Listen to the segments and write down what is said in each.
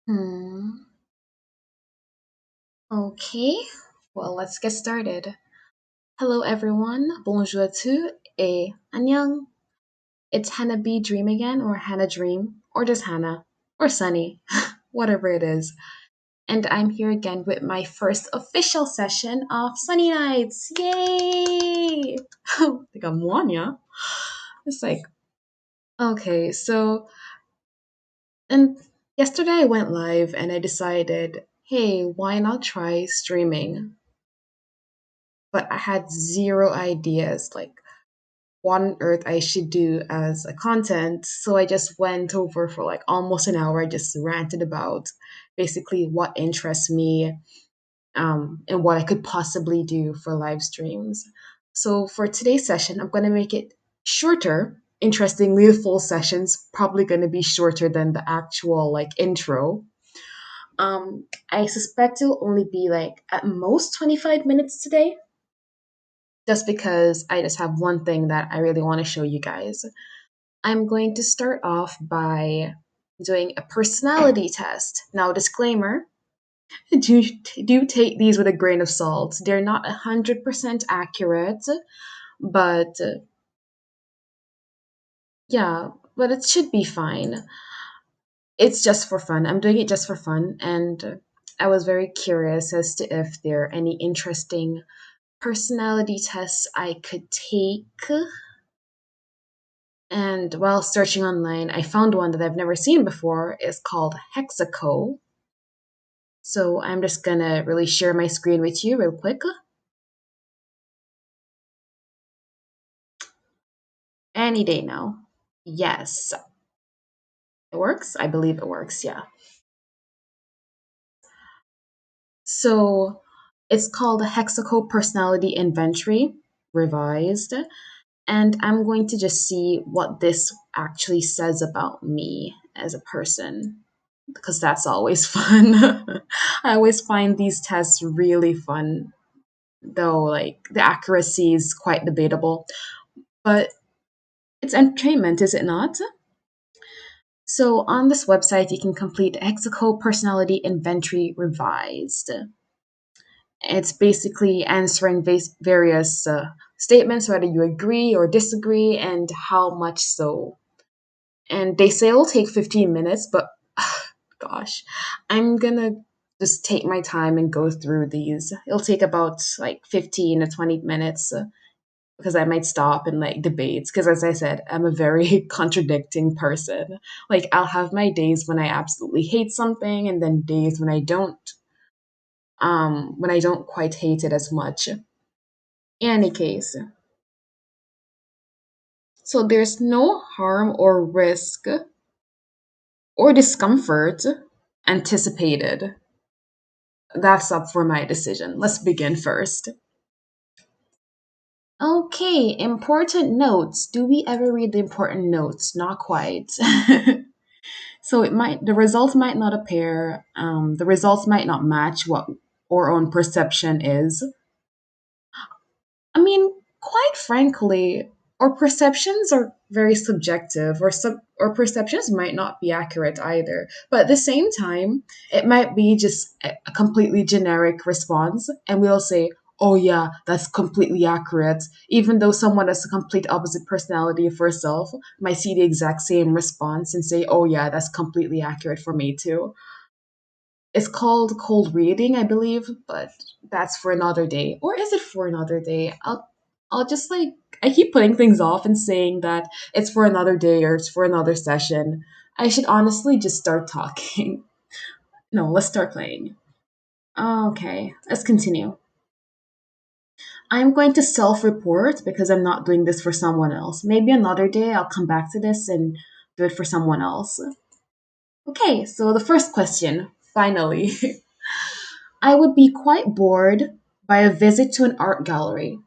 Hmm. Okay. Well, let's get started. Hello, everyone. Bonjour à tous et annyeong. It's Hannah B Dream again, or Hannah Dream, or just Hannah, or Sunny, whatever it is. And I'm here again with my first official session of Sunny Nights. Yay! Like I'm one, yeah. It's like okay. And yesterday I went live and I decided, hey, why not try streaming? But I had zero ideas like what on earth I should do as a content. So I just went over for like almost an hour. I just ranted about basically what interests me and what I could possibly do for live streams. So for today's session, I'm going to make it shorter. Interestingly, the full session's probably going to be shorter than the actual like intro. I suspect it'll only be like at most 25 minutes today just because I just have one thing that I really want to show you guys. I'm going to start off by doing a personality test. Now, disclaimer, do take these with a grain of salt. They're not 100% accurate, but yeah, but it should be fine. It's just for fun. I'm doing it just for fun, and I was very curious as to if there are any interesting personality tests I could take. And while searching online, I found one that I've never seen before. It's called HEXACO. So I'm just gonna really share my screen with you real quick. Any day now. Yes, it works. I believe it works, yeah. So it's called the HEXACO Personality Inventory Revised. And I'm going to just see what this actually says about me as a person because that's always fun. I always find these tests really fun, though, like, the accuracy is quite debatable. But it's entertainment, is it not? So, on this website, you can complete Hexaco Personality Inventory Revised. It's basically answering various statements, whether you agree or disagree, and how much so. And they say it'll take 15 minutes, but gosh, I'm gonna just take my time and go through these. It'll take about like 15 to 20 minutes because I might stop and like debates. Because as I said, I'm a very contradicting person. Like I'll have my days when I absolutely hate something, and then days when I don't. When I don't quite hate it as much. In any case, so there's no harm or risk or discomfort anticipated. That's up for my decision. Let's begin first. Okay, important notes. Do we ever read the important notes? Not quite. So the results might not appear, the results might not match what our own perception is. I mean, quite frankly, our perceptions are very subjective, or perceptions might not be accurate either. But at the same time, it might be just a completely generic response, and we'll say, "Oh yeah, that's completely accurate," even though someone has a complete opposite personality of herself might see the exact same response and say, "Oh yeah, that's completely accurate for me too." It's called cold reading, I believe, but that's for another day. Or is it for another day? I'll just like I keep putting things off and saying that it's for another day or it's for another session. I should honestly just start talking. No, let's start playing. Okay, let's continue. I'm going to self report because I'm not doing this for someone else. Maybe another day I'll come back to this and do it for someone else. Okay, so the first question, finally. I would be quite bored by a visit to an art gallery.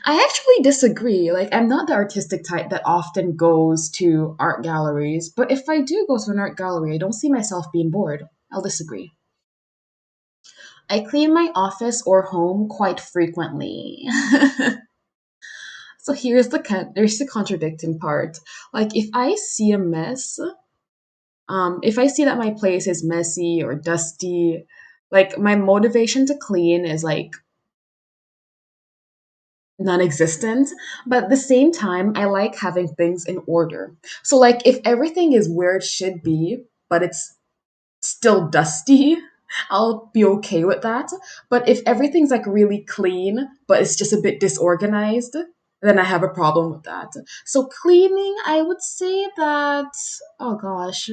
I actually disagree. Like, I'm not the artistic type that often goes to art galleries, but if I do go to an art gallery, I don't see myself being bored. I'll disagree. I clean my office or home quite frequently. So there's the contradicting part. Like, if I see a mess, If I see that my place is messy or dusty, like my motivation to clean is like non-existent, but at the same time I like having things in order. So like if everything is where it should be but it's still dusty, I'll be okay with that. But if everything's like really clean but it's just a bit disorganized, then I have a problem with that. So cleaning, I would say that, oh gosh,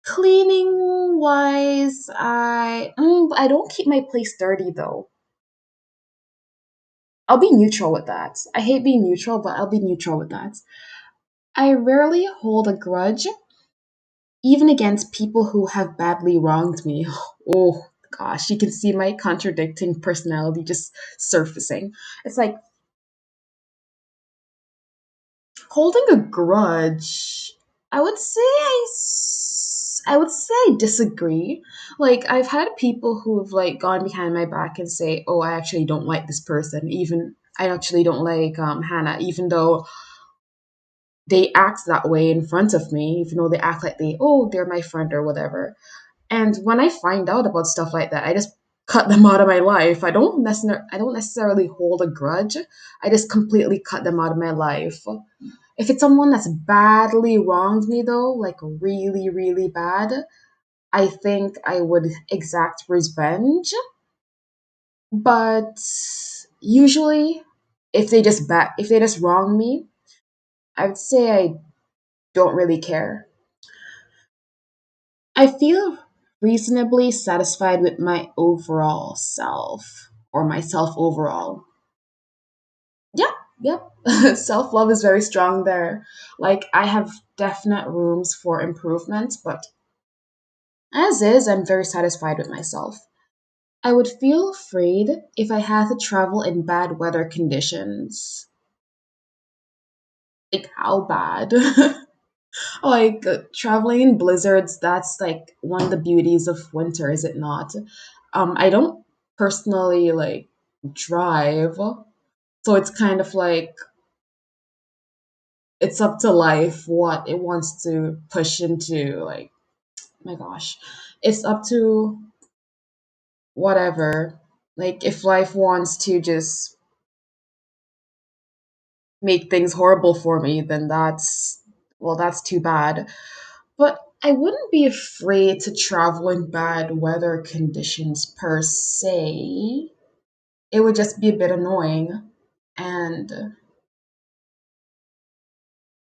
cleaning wise, I don't keep my place dirty though. I'll be neutral with that. I hate being neutral, but I'll be neutral with that. I rarely hold a grudge, even against people who have badly wronged me. Oh gosh, you can see my contradicting personality just surfacing. It's like holding a grudge. I would say I would say I disagree. Like I've had people who have like gone behind my back and say, "Oh, I actually don't like this person." Even I actually don't like Hannah, even though they act that way in front of me, even though they act like they're my friend or whatever. And when I find out about stuff like that, I just cut them out of my life. I don't necessarily hold a grudge. I just completely cut them out of my life. If it's someone that's badly wronged me though, like really, really bad, I think I would exact revenge. But usually if they just wrong me, I would say I don't really care. I feel reasonably satisfied with my overall self or myself overall. Yeah, yep. Self love is very strong there. Like, I have definite rooms for improvement, but as is, I'm very satisfied with myself. I would feel afraid if I had to travel in bad weather conditions. Like, how bad? Like, traveling in blizzards, that's like one of the beauties of winter, is it not? I don't personally like drive, so it's kind of like it's up to life what it wants to push into. Like, my gosh, it's up to whatever. Like, if life wants to just make things horrible for me, then that's too bad. But I wouldn't be afraid to travel in bad weather conditions per se. It would just be a bit annoying. And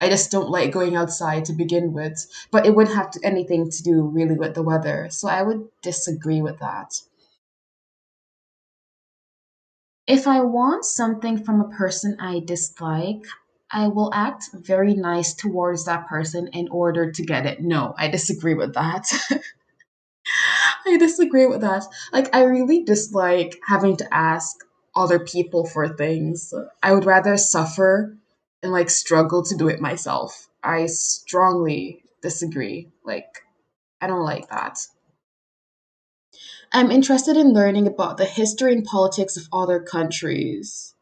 I just don't like going outside to begin with. But it wouldn't have anything to do really with the weather. So I would disagree with that. If I want something from a person I dislike, I will act very nice towards that person in order to get it. No, I disagree with that. I disagree with that. Like, I really dislike having to ask other people for things. I would rather suffer and like struggle to do it myself. I strongly disagree. Like, I don't like that. I'm interested in learning about the history and politics of other countries.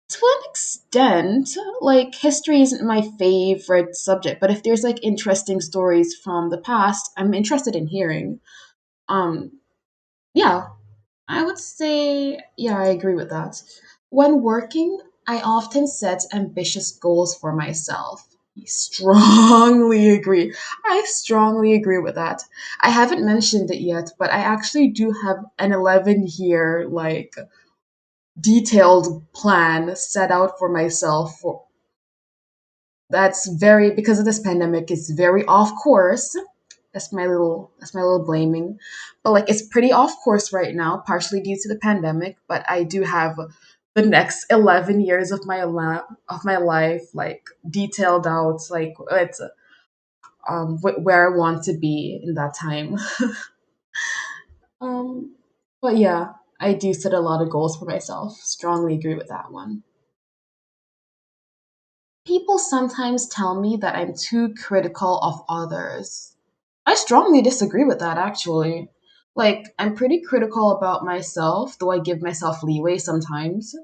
To an extent, like history isn't my favorite subject, but if there's like interesting stories from the past, I'm interested in hearing. Um, yeah, I would say, yeah, I agree with that. When working, I often set ambitious goals for myself. Strongly agree. I strongly agree with that. I haven't mentioned it yet, but I actually do have an 11-year, like, detailed plan set out for myself for that's very because of this pandemic, it's very off course. That's my little blaming. But like it's pretty off course right now, partially due to the pandemic, but I do have the next 11 years of my life like detailed out, like it's where I want to be in that time. um but yeah, I do set a lot of goals for myself. Strongly agree with that one. People sometimes tell me that I'm too critical of others. I strongly disagree with that, actually. Like, I'm pretty critical about myself, though I give myself leeway sometimes.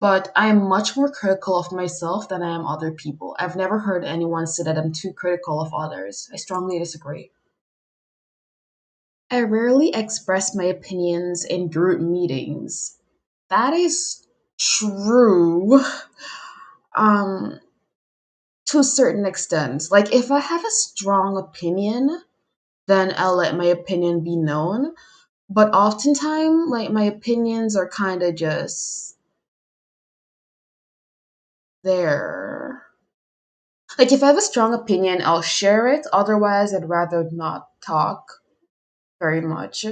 But I'm much more critical of myself than I am other people. I've never heard anyone say that I'm too critical of others. I strongly disagree. I rarely express my opinions in group meetings. That is true. Um, to a certain extent. Like if I have a strong opinion, then I'll let my opinion be known. But oftentimes, like my opinions are kind of just there. Like if I have a strong opinion, I'll share it. Otherwise, I'd rather not talk very much.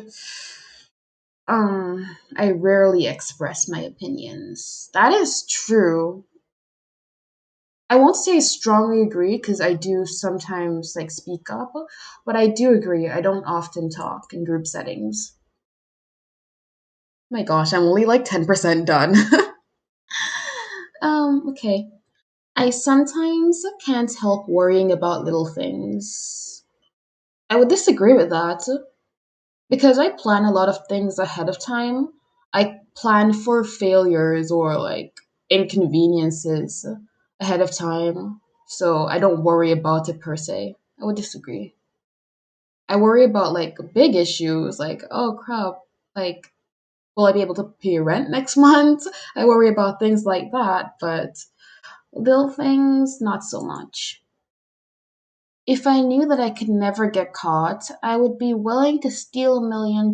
I rarely express my opinions. That is true. I won't say I strongly agree because I do sometimes like speak up, but I do agree. I don't often talk in group settings. My gosh, I'm only like 10% done. Okay. I sometimes can't help worrying about little things. I would disagree with that because I plan a lot of things ahead of time. I plan for failures or like inconveniences ahead of time. So I don't worry about it per se. I would disagree. I worry about like big issues like, oh crap, like, will I be able to pay rent next month? I worry about things like that, but little things, not so much. If I knew that I could never get caught, I would be willing to steal $1 million.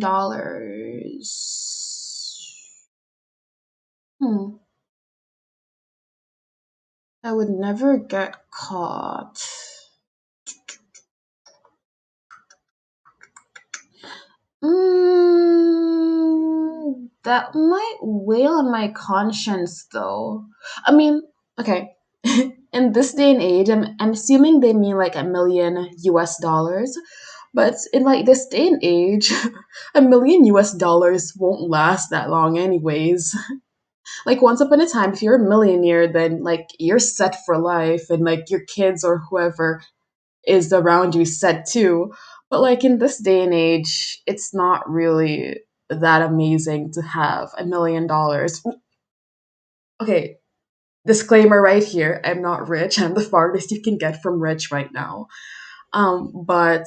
Hmm, I would never get caught. That might weigh on my conscience, though. I mean, okay. In this day and age, I'm assuming they mean like $1 million. But in like this day and age, $1 million won't last that long, anyways. Like once upon a time, if you're a millionaire, then like you're set for life, and like your kids or whoever is around you set too. But like in this day and age, it's not really that amazing to have $1 million. Okay, disclaimer right here: I'm not rich. I'm the farthest you can get from rich right now. But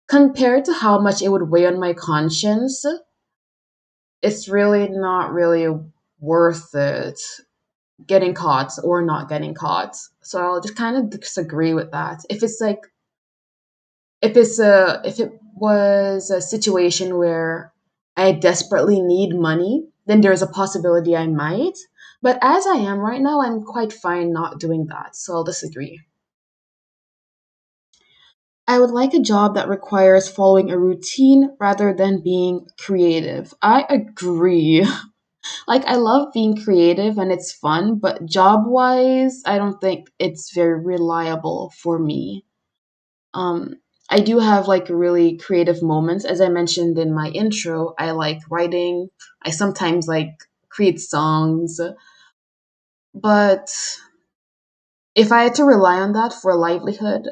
compared to how much it would weigh on my conscience, it's really not really worth it getting caught or not getting caught. So I'll just kind of disagree with that. If it was a situation where I desperately need money, then there's a possibility I might. But as I am right now, I'm quite fine not doing that. So I'll disagree. I would like a job that requires following a routine rather than being creative. I agree. Like I love being creative and it's fun, but job wise, I don't think it's very reliable for me. Um, I do have like really creative moments. As I mentioned in my intro, I like writing. I sometimes like create songs, but if I had to rely on that for a livelihood,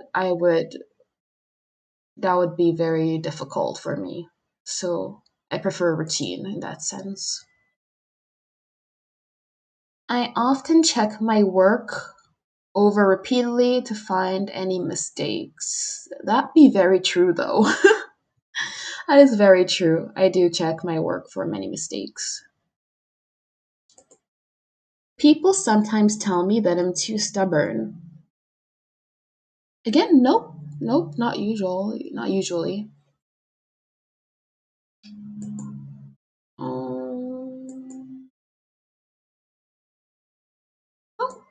that would be very difficult for me. So I prefer routine in that sense. I often check my work over repeatedly to find any mistakes. That be very true though. That is very true. I do check my work for many mistakes. People sometimes tell me that I'm too stubborn. Again, nope, nope, not usual, not usually. Um,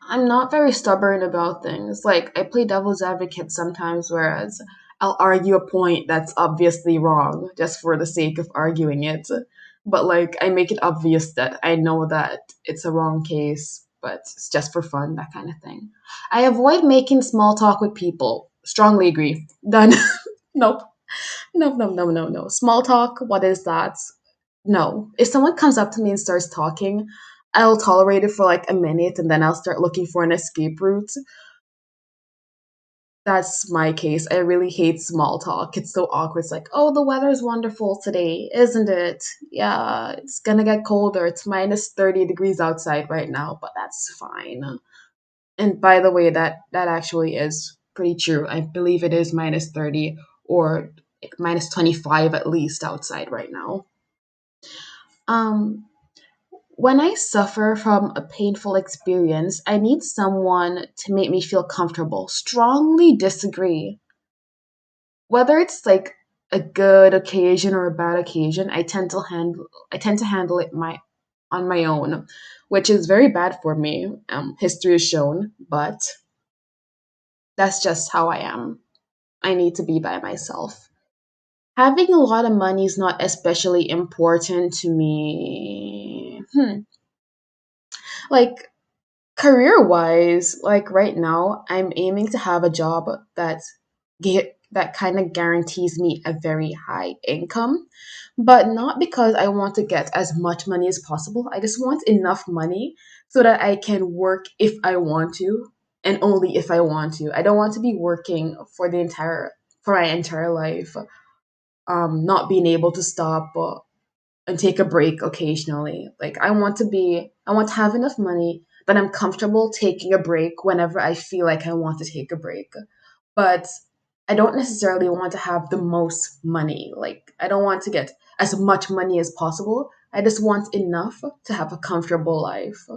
I'm not very stubborn about things. Like I play devil's advocate sometimes, whereas I'll argue a point that's obviously wrong just for the sake of arguing it. But like I make it obvious that I know that it's a wrong case, but it's just for fun, that kind of thing. I avoid making small talk with people. Strongly agree. Done. Nope. No, no, no, no, no. Small talk, what is that? No. If someone comes up to me and starts talking, I'll tolerate it for like a minute and then I'll start looking for an escape route. That's my case. I really hate small talk. It's so awkward. It's like, oh, the weather's wonderful today, isn't it? Yeah, it's gonna get colder. It's minus 30 degrees outside right now, but that's fine. And by the way, that actually is pretty true. I believe it is minus 30 or like minus 25 at least outside right now. Um, when I suffer from a painful experience, I need someone to make me feel comfortable. Strongly disagree. Whether it's like a good occasion or a bad occasion, I tend to handle it my on my own, which is very bad for me. History has shown, but that's just how I am. I need to be by myself. Having a lot of money is not especially important to me. Like career wise, like right now, I'm aiming to have a job that kind of guarantees me a very high income, but not because I want to get as much money as possible. I just want enough money so that I can work if I want to and only if I want to. I don't want to be working for my entire life, not being able to stop and take a break occasionally. Like I want to have enough money that I'm comfortable taking a break whenever I feel like I want to take a break. But I don't necessarily want to have the most money. Like I don't want to get as much money as possible. I just want enough to have a comfortable life.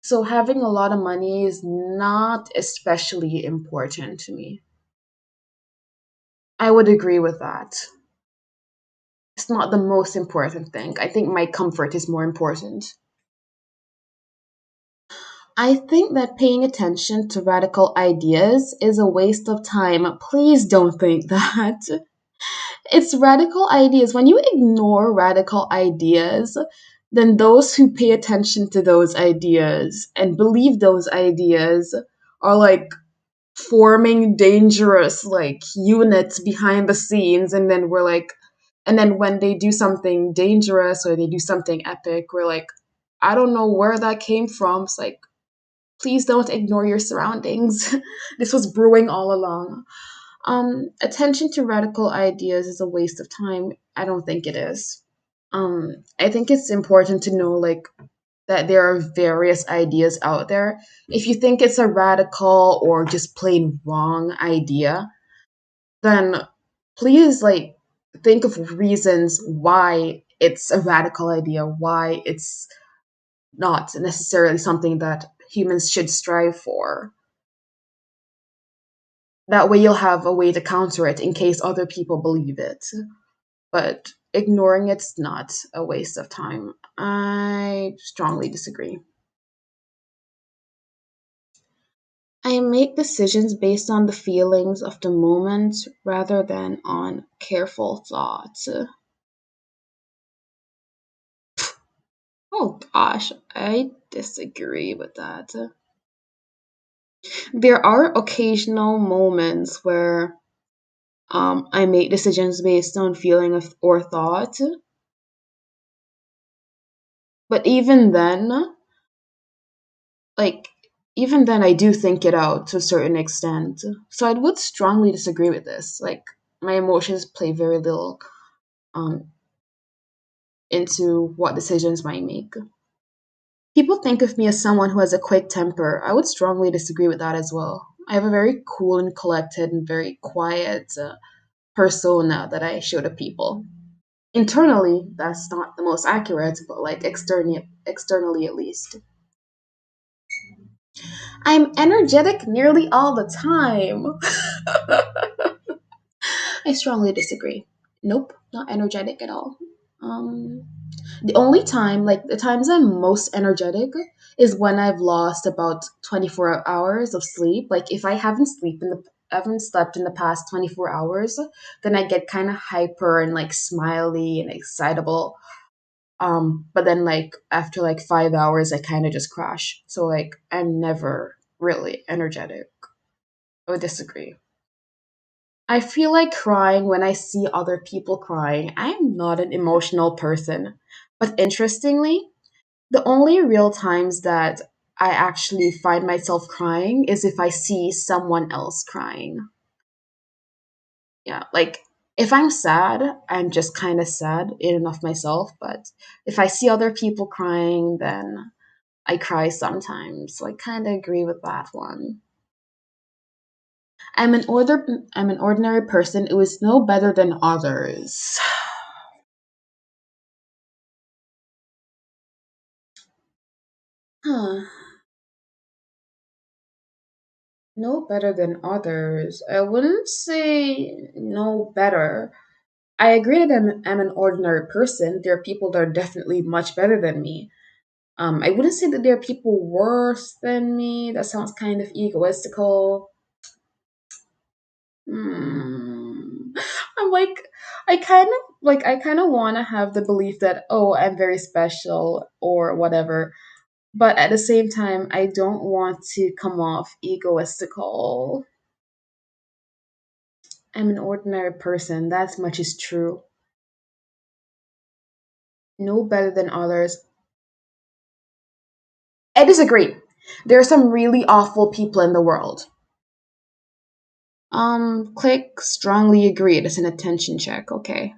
So having a lot of money is not especially important to me. I would agree with that. It's not the most important thing. I think my comfort is more important. I think that paying attention to radical ideas is a waste of time. Please don't think that. It's radical ideas. When you ignore radical ideas, then those who pay attention to those ideas and believe those ideas are like forming dangerous like units behind the scenes, and then we're like, and then when they do something dangerous or they do something epic, we're like, I don't know where that came from. It's like, please don't ignore your surroundings. This was brewing all along. Attention to radical ideas is a waste of time. I don't think it is. I think it's important to know like that there are various ideas out there. If you think it's a radical or just plain wrong idea, then please like think of reasons why it's a radical idea, why it's not necessarily something that humans should strive for. That way you'll have a way to counter it in case other people believe it. But ignoring it's not a waste of time. I strongly disagree. I make decisions based on the feelings of the moment rather than on careful thought. Oh gosh, I disagree with that. There are occasional moments where I make decisions based on feeling or thought, but like, even then, I do think it out to a certain extent. So I would strongly disagree with this. Like, my emotions play very little um, into what decisions I make. People think of me as someone who has a quick temper. I would strongly disagree with that as well. I have a very cool and collected and very quiet persona that I show to people. Internally, that's not the most accurate, but like externally at least. I'm energetic nearly all the time. I strongly disagree. Nope, not energetic at all. Um, the only time, like the times I'm most energetic, is when I've lost about 24 hours of sleep. Like if I haven't slept in the past 24 hours, then I get kind of hyper and like smiley and excitable. But then like after like 5 hours, I kind of just crash. So like I'm never really energetic. I would disagree. I feel like crying when I see other people crying. I'm not an emotional person. But interestingly, the only real times that I actually find myself crying is if I see someone else crying. Yeah, like if I'm sad, I'm just kind of sad in and of myself. But if I see other people crying, then I cry sometimes. So I kind of agree with that one. I'm an ordinary person who is no better than others. Huh. No better than others. I wouldn't say no better. I agree that I'm an ordinary person. There are people that are definitely much better than me. I wouldn't say that there are people worse than me. That sounds kind of egoistical. Hmm. I'm like, I kind of want to have the belief that, oh, I'm very special or whatever. But at the same time, I don't want to come off egoistical. I'm an ordinary person. That much is true. No better than others. I disagree. There are some really awful people in the world. Click strongly agree. It's an attention check. Okay.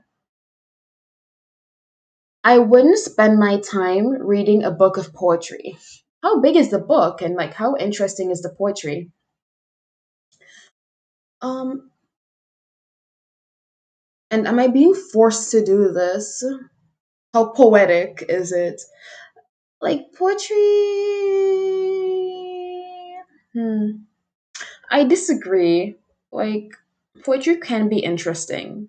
I wouldn't spend my time reading a book of poetry. How big is the book and like how interesting is the poetry? Um, and am I being forced to do this? How poetic is it? Like poetry. Hmm. I disagree. Like poetry can be interesting.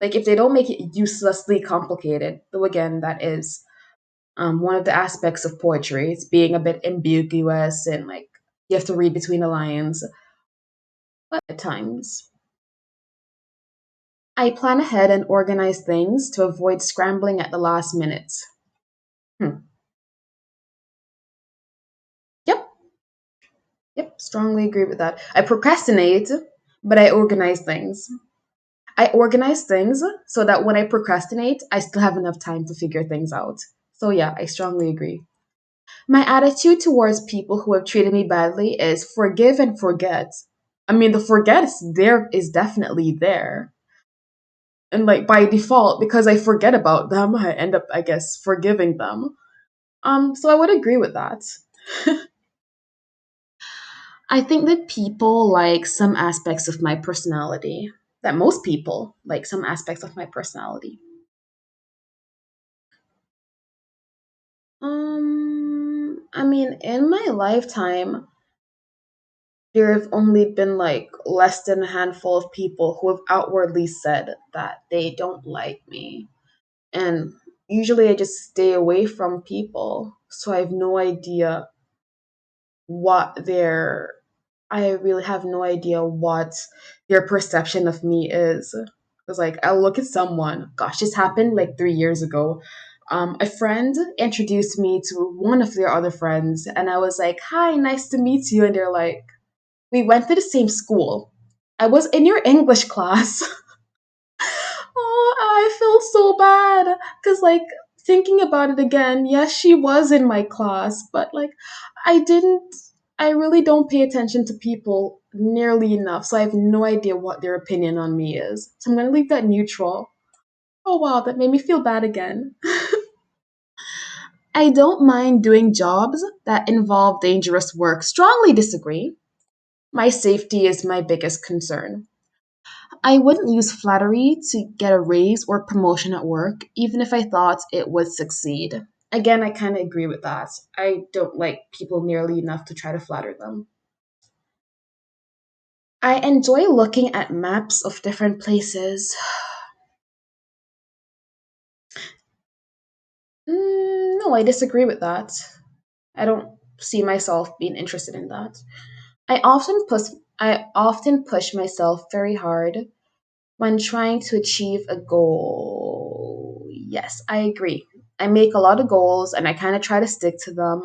Like if they don't make it uselessly complicated. Though again, that is one of the aspects of poetry. It's being a bit ambiguous and like you have to read between the lines. But at times, I plan ahead and organize things to avoid scrambling at the last minute. Hmm. Yep, yep, strongly agree with that. I procrastinate, but I organize things. I organize things so that when I procrastinate, I still have enough time to figure things out. So yeah, I strongly agree. My attitude towards people who have treated me badly is forgive and forget. I mean, the forget is definitely there. And like by default, because I forget about them, I end up, I guess, forgiving them. So I would agree with that. I think that people like some aspects of my personality. That most people like some aspects of my personality. I mean, in my lifetime, there have only been like less than a handful of people who have outwardly said that they don't like me. And usually I just stay away from people. So I have no idea what their I really have no idea what their perception of me is. Because like I'll look at someone, gosh, this happened like 3 years ago. A friend introduced me to one of their other friends, and I was like, "Hi, nice to meet you." And they're like, "We went to the same school. I was in your English class." Oh, I feel so bad because, like, thinking about it again, yes, she was in my class, but like, I didn't, I really don't pay attention to people nearly enough, so I have no idea what their opinion on me is. So I'm gonna leave that neutral. Oh wow, that made me feel bad again. I don't mind doing jobs that involve dangerous work. Strongly disagree. My safety is my biggest concern. I wouldn't use flattery to get a raise or promotion at work, even if I thought it would succeed. Again, I kind of agree with that. I don't like people nearly enough to try to flatter them. I enjoy looking at maps of different places. No, I disagree with that. I don't see myself being interested in that. I often push myself very hard when trying to achieve a goal. Yes, I agree. I make a lot of goals and I kind of try to stick to them.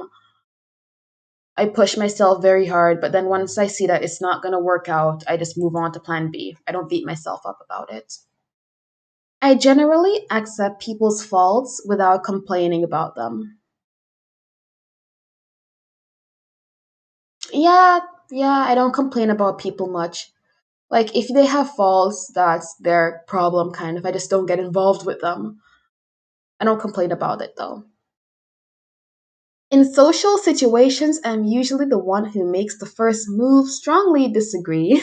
I push myself very hard, but then once I see that it's not going to work out, I just move on to plan B. I don't beat myself up about it. I generally accept people's faults without complaining about them. Yeah, yeah, I don't complain about people much. Like, if they have faults, that's their problem, kind of. I just don't get involved with them. I don't complain about it, though. In social situations, I'm usually the one who makes the first move. Strongly disagree.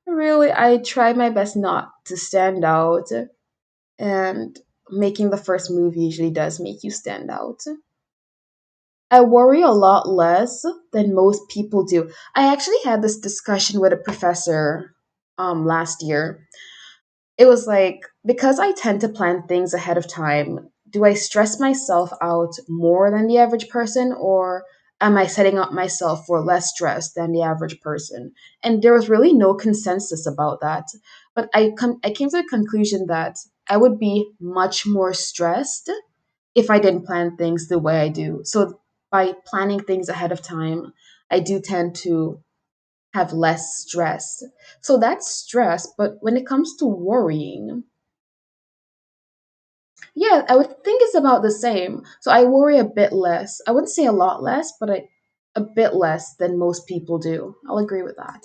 Really, I try my best not to stand out, and making the first move usually does make you stand out. I worry a lot less than most people do. I actually had this discussion with a professor last year. It was like, because I tend to plan things ahead of time, do I stress myself out more than the average person, or am I setting up myself for less stress than the average person? And there was really no consensus about that. But I came to the conclusion that I would be much more stressed if I didn't plan things the way I do. So by planning things ahead of time, I do tend to have less stress. So that's stress, but when it comes to worrying, yeah, I would think it's about the same. So I worry a bit less. I wouldn't say a lot less, but a bit less than most people do. I'll agree with that.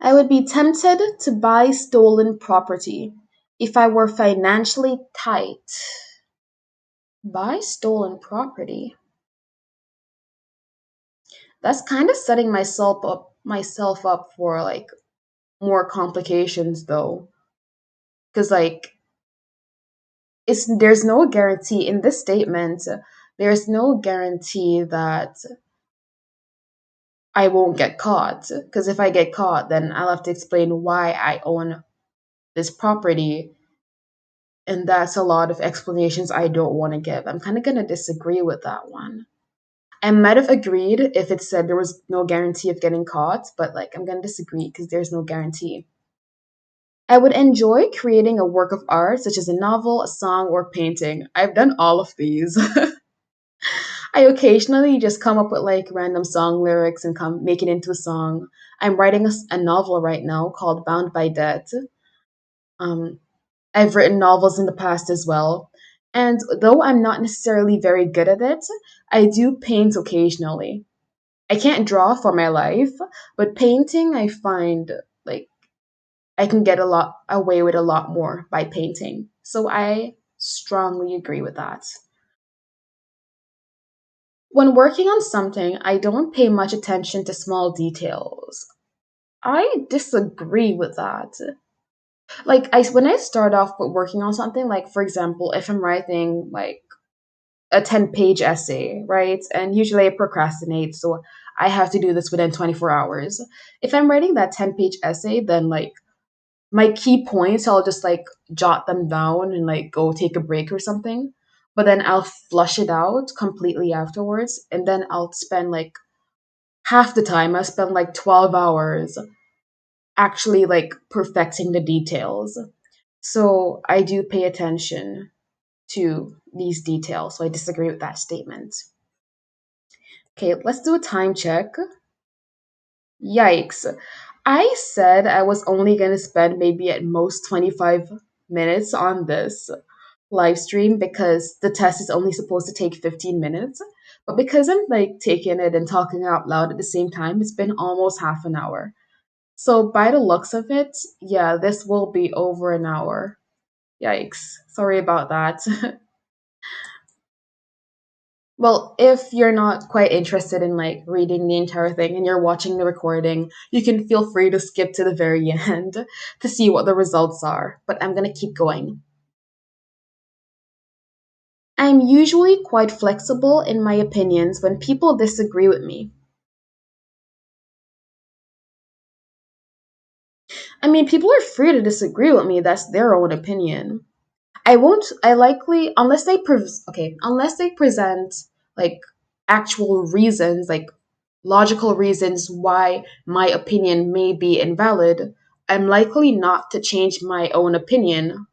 I would be tempted to buy stolen property if I were financially tight. Buy stolen property. That's kind of setting myself up for like more complications though, because like it's there's no guarantee in this statement. There's no guarantee that I won't get caught, because if I get caught, then I'll have to explain why I own this property, and that's a lot of explanations I don't want to give. I'm kind of going to disagree with that one. I might have agreed if it said there was no guarantee of getting caught, but like I'm going to disagree because there's no guarantee. I would enjoy creating a work of art, such as a novel, a song, or painting. I've done all of these. I occasionally just come up with like random song lyrics and come make it into a song. I'm writing a novel right now called Bound by Debt. Um, I've written novels in the past as well. And though I'm not necessarily very good at it, I do paint occasionally. I can't draw for my life, but painting I find like I can get a lot away with a lot more by painting. So I strongly agree with that. When working on something, I don't pay much attention to small details. I disagree with that. Like when I start off with working on something, like for example, if I'm writing like a 10-page essay, right? And usually I procrastinate, so I have to do this within 24 hours. If I'm writing that 10-page essay, then like my key points, I'll just like jot them down and like go take a break or something. But then I'll flush it out completely afterwards, and then I'll spend like half the time, I spend like 12 hours actually like perfecting the details. So I do pay attention to these details. So I disagree with that statement. Okay, let's do a time check. Yikes. I said I was only going to spend maybe at most 25 minutes on this live stream because the test is only supposed to take 15 minutes. But because I'm like taking it and talking out loud at the same time, it's been almost half an hour. So by the looks of it, yeah, this will be over an hour. Yikes. Sorry about that. Well, if you're not quite interested in like reading the entire thing and you're watching the recording, you can feel free to skip to the very end to see what the results are. But I'm going to keep going. I'm usually quite flexible in my opinions when people disagree with me. I mean, people are free to disagree with me, that's their own opinion. I won't. I likely unless they present like actual reasons, like logical reasons why my opinion may be invalid. I'm likely not to change my own opinion,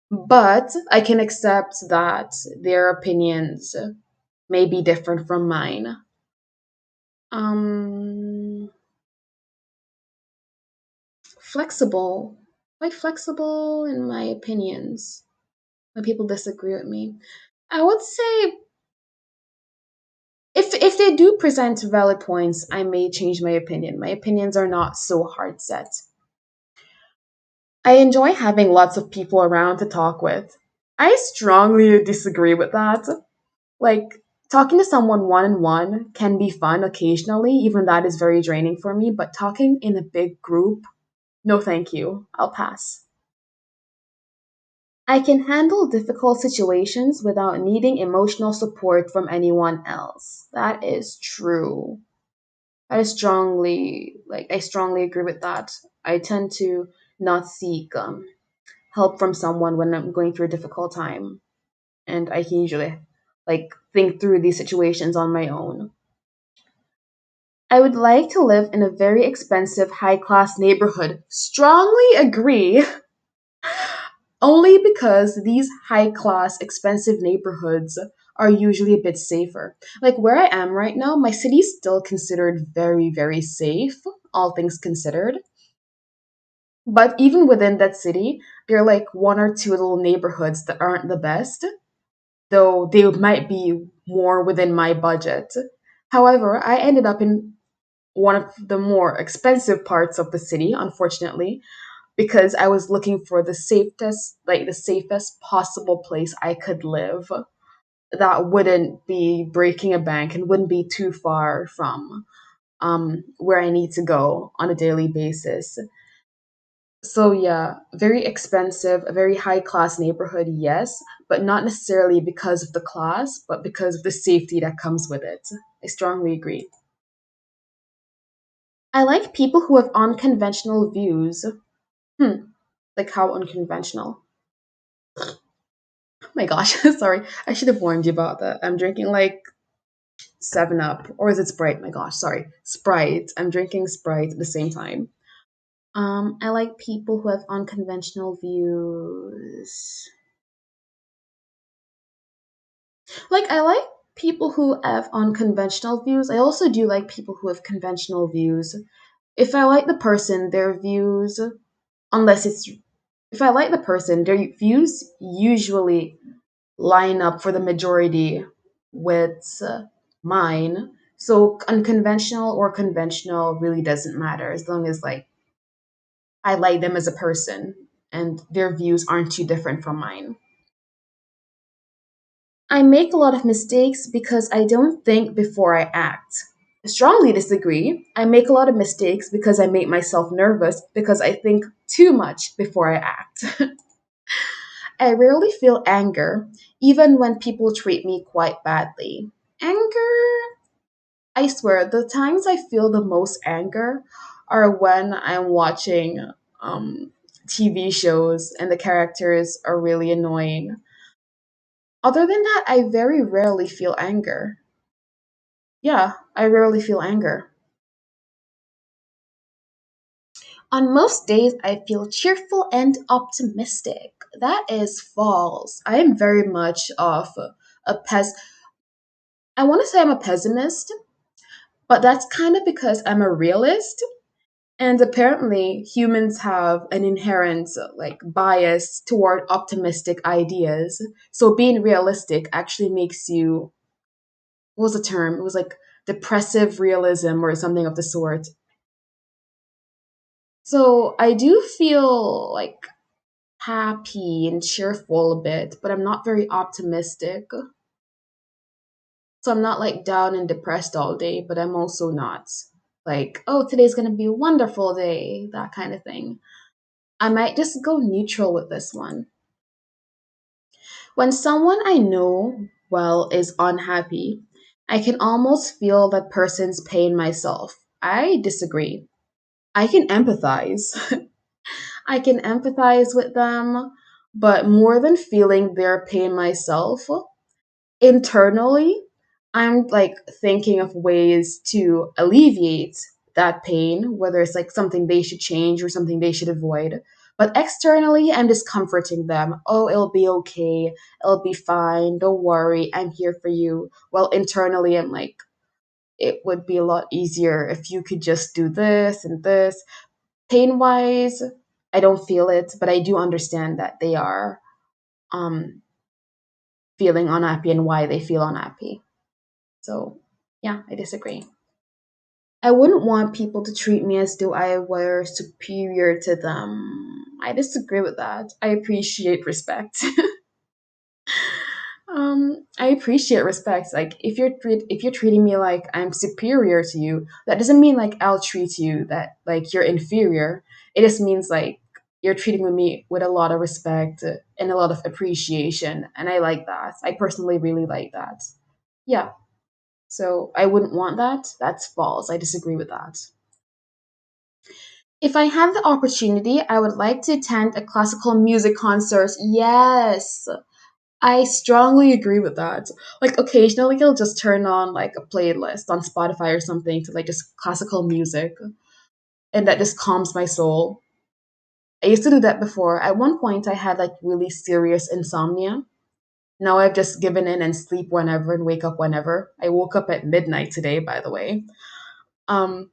but I can accept that their opinions may be different from mine. Um, Flexible, quite flexible in my opinions when people disagree with me. I would say If they do present valid points, I may change my opinion. My opinions are not so hard set. I enjoy having lots of people around to talk with. I strongly disagree with that. Like, talking to someone one on one can be fun occasionally, even that is very draining for me, but talking in a big group, no thank you. I'll pass. I can handle difficult situations without needing emotional support from anyone else. That is true. I strongly agree with that. I tend to not seek help from someone when I'm going through a difficult time, and I can usually think through these situations on my own. I would like to live in a very expensive, high class neighborhood. Strongly agree. Only because these high class, expensive neighborhoods are usually a bit safer. Like where I am right now, my city is still considered very, very safe, all things considered. But even within that city, there are like one or two little neighborhoods that aren't the best, though they might be more within my budget. However, I ended up in one of the more expensive parts of the city, unfortunately, because I was looking for the safest possible place I could live that wouldn't be breaking a bank and wouldn't be too far from where I need to go on a daily basis. So yeah, very expensive, a very high class neighborhood, yes, but not necessarily because of the class, but because of the safety that comes with it. I strongly agree. I like people who have unconventional views. Hmm, like how unconventional? Oh my gosh, sorry. I should have warned you about that. I'm drinking like 7 Up. Or is it Sprite? My gosh, sorry. Sprite. I'm drinking Sprite at the same time. I like people who have unconventional views. Like, I like people who have unconventional views. I also do like people who have conventional views. If I like the person, their views, unless it's, if I like the person, their views usually line up for the majority with mine. So unconventional or conventional really doesn't matter as long as I like them as a person and their views aren't too different from mine. I make a lot of mistakes because I don't think before I act. I strongly disagree. I make a lot of mistakes because I make myself nervous because I think too much before I act. I rarely feel anger, even when people treat me quite badly. Anger? I swear, the times I feel the most anger are when I'm watching TV shows and the characters are really annoying. Other than that, I very rarely feel anger. Yeah, I rarely feel anger. On most days, I feel cheerful and optimistic. That is false. I am very much of a pes. I want to say I'm a pessimist, but that's kind of because I'm a realist. And apparently, humans have an inherent bias toward optimistic ideas. So being realistic actually makes you, what was the term? It was like depressive realism or something of the sort. So I do feel happy and cheerful a bit, but I'm not very optimistic. So I'm not down and depressed all day, but I'm also not oh, today's gonna be a wonderful day, that kind of thing. I might just go neutral with this one. When someone I know well is unhappy, I can almost feel that person's pain myself. I disagree. I can empathize. I can empathize with them, but more than feeling their pain myself, internally, I'm thinking of ways to alleviate that pain, whether it's something they should change or something they should avoid. But externally, I'm just comforting them. Oh, it'll be okay. It'll be fine. Don't worry. I'm here for you. Well, internally, I'm it would be a lot easier if you could just do this and this. Pain wise, I don't feel it, but I do understand that they are um, feeling unhappy and why they feel unhappy. So Yeah, I disagree. I wouldn't want people to treat me as though I were superior to them. I disagree with that. I appreciate respect. I appreciate respect. Like if you're treating me like I'm superior to you, that doesn't mean like I'll treat you that like you're inferior. It just means like you're treating with me with a lot of respect and a lot of appreciation, and I like that. I personally really like that. Yeah. So I wouldn't want that. That's false. I disagree with that. If I had the opportunity, I would like to attend a classical music concert. Yes. I strongly agree with that. Like occasionally I'll just turn on like a playlist on Spotify or something to like just classical music and that just calms my soul. I used to do that before. At one point I had like really serious insomnia. Now I've just given in and sleep whenever and wake up whenever. I woke up at midnight today, by the way. Um,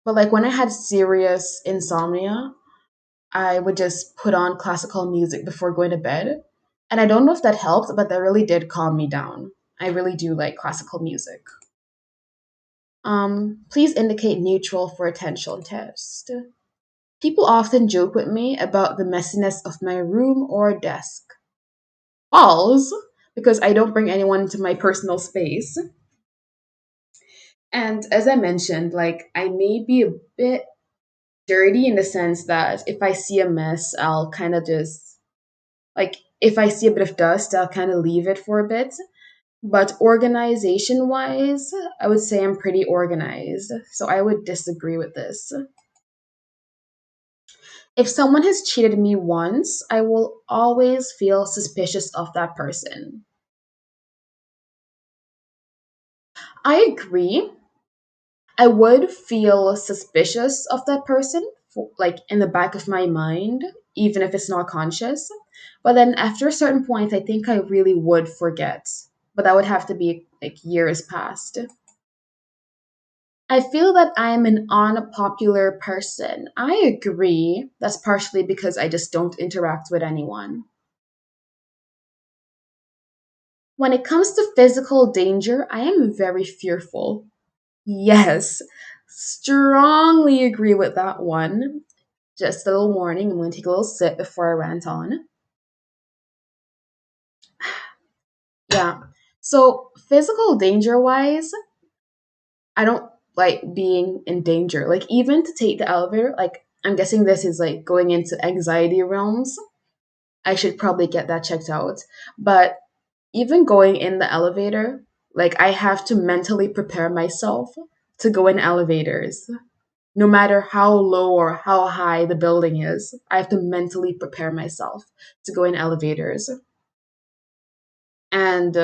but like when I had serious insomnia, I would just put on classical music before going to bed. And I don't know if that helped, but that really did calm me down. I really do like classical music. Please indicate neutral for attention test. People often joke with me about the messiness of my room or desk. False, because I don't bring anyone into my personal space. And as I mentioned, like I may be a bit dirty in the sense that if I see a mess, I'll kind of just like if I see a bit of dust, I'll kind of leave it for a bit. But organization wise, I would say I'm pretty organized. So I would disagree with this. If someone has cheated me once, I will always feel suspicious of that person. I agree. I would feel suspicious of that person, for, like in the back of my mind, even if it's not conscious. But then after a certain point, I think I really would forget. But that would have to be like years past. I feel that I'm an unpopular person. I agree. That's partially because I just don't interact with anyone. When it comes to physical danger, I am very fearful. Yes, strongly agree with that one. Just a little warning, I'm going to take a little sip before I rant on. Yeah. So, physical danger wise, I don't like being in danger. Like, even to take the elevator, like, I'm guessing this is like going into anxiety realms. I should probably get that checked out. But even going in the elevator, like, I have to mentally prepare myself to go in elevators. No matter how low or how high the building is, I have to mentally prepare myself to go in elevators. And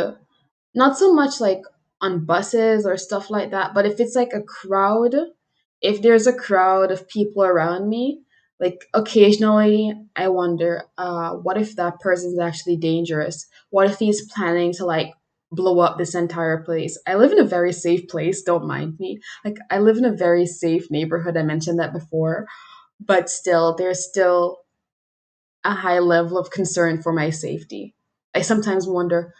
not so much like on buses or stuff like that, but if it's like a crowd, if there's a crowd of people around me, like occasionally I wonder, what if that person's actually dangerous? What if he's planning to like blow up this entire place? I live in a very safe place, don't mind me. Like I live in a very safe neighborhood. I mentioned that before, but still, there's still a high level of concern for my safety. I sometimes wonder,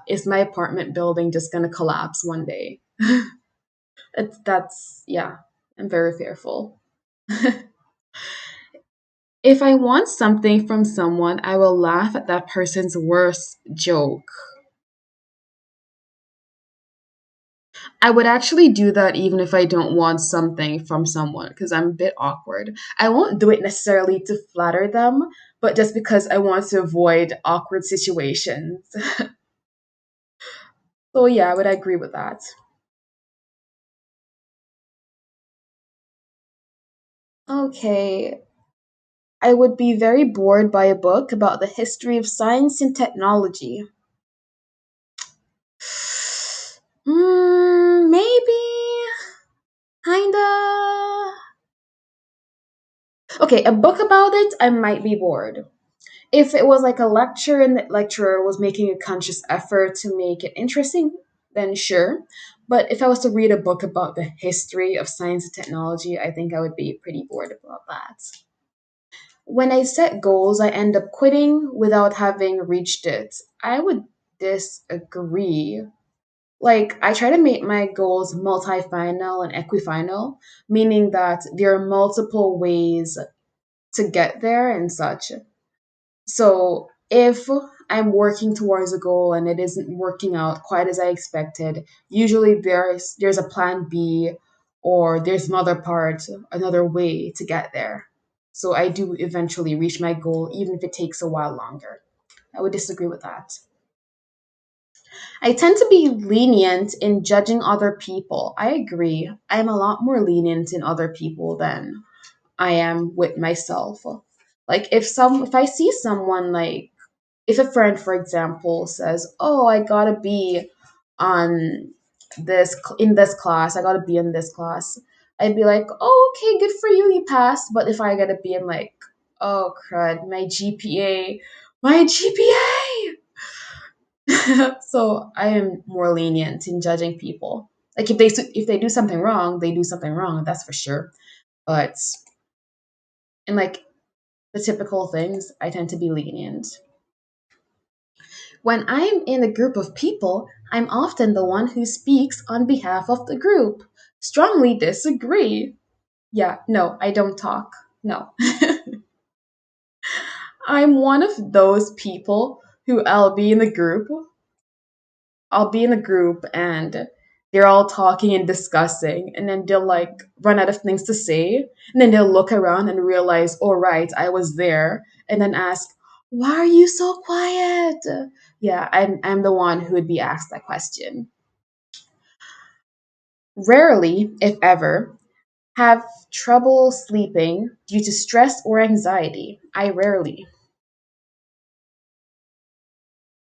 is my apartment building just going to collapse one day? Yeah, I'm very fearful. If I want something from someone, I will laugh at that person's worst joke. I would actually do that even if I don't want something from someone because I'm a bit awkward. I won't do it necessarily to flatter them, but just because I want to avoid awkward situations. So, yeah, I would agree with that. Okay, I would be very bored by a book about the history of science and technology. Maybe, kinda. Okay, a book about it, I might be bored. If it was like a lecture and the lecturer was making a conscious effort to make it interesting, then sure. But if I was to read a book about the history of science and technology, I think I would be pretty bored about that. When I set goals, I end up quitting without having reached it. I would disagree. Like, I try to make my goals multi-final and equifinal, meaning that there are multiple ways to get there and such. So if I'm working towards a goal and it isn't working out quite as I expected, usually there's a plan B, or there's another part, another way to get there. So I do eventually reach my goal, even if it takes a while longer. I would disagree with that. I tend to be lenient in judging other people. I agree. I'm a lot more lenient in other people than I am with myself. Like, if I see someone, like, if a friend, for example, says, "Oh, I got to be on in this class. I got to be in this class." I'd be like, "Oh, okay, good for you. You passed." But if I got to be, I'm like, "Oh, crud, my GPA, my GPA." So I am more lenient in judging people. Like, if they do something wrong, they do something wrong. That's for sure. But in, like, the typical things, I tend to be lenient. When I'm in a group of people, I'm often the one who speaks on behalf of the group. Strongly disagree. Yeah, no, I don't talk. No. I'm one of those people who I'll be in a group and they're all talking and discussing, and then they'll, like, run out of things to say, and then they'll look around and realize, oh, right, I was there, and then ask, why are you so quiet? Yeah, I'm the one who would be asked that question. Rarely, if ever, have trouble sleeping due to stress or anxiety. I rarely.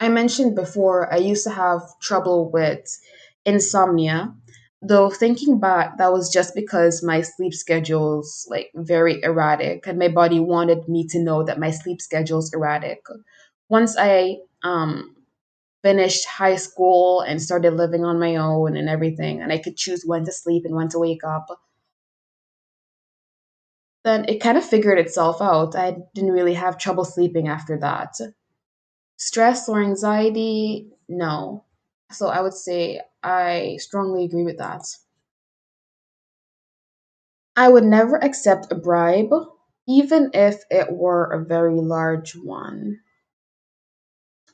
I mentioned before I used to have trouble with insomnia, though thinking back, that was just because my sleep schedule's, like, very erratic, and my body wanted me to know that my sleep schedule's erratic. Once I finished high school and started living on my own and everything, and I could choose when to sleep and when to wake up, then it kind of figured itself out. I didn't really have trouble sleeping after that. Stress or anxiety, no. So I would say I strongly agree with that. I would never accept a bribe, even if it were a very large one.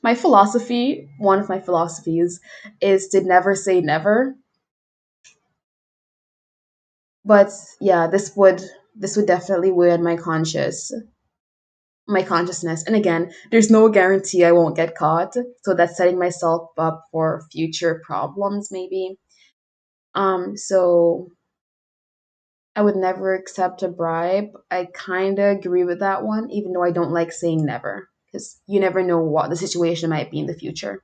One of my philosophies, is to never say never. But yeah, this would definitely weigh on my consciousness. And again, there's no guarantee I won't get caught, so that's setting myself up for future problems maybe. So I would never accept a bribe. I kind of agree with that one, even though I don't like saying never, because you never know what the situation might be in the future.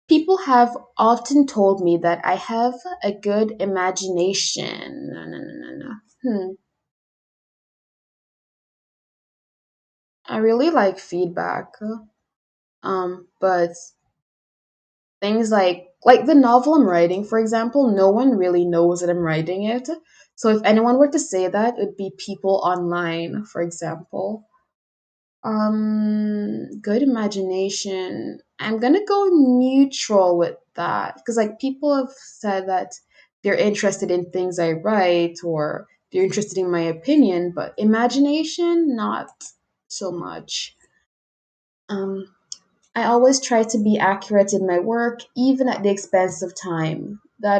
People have often told me that I have a good imagination. No, no, no, no, no. I really like feedback. But things like the novel I'm writing, for example, no one really knows that I'm writing it. So if anyone were to say that, it would be people online, for example. Good imagination. I'm gonna go neutral with that because, like, people have said that they're interested in things I write, or they're interested in my opinion, but imagination, not so much. Um, I always try to be accurate in my work, even at the expense of time. I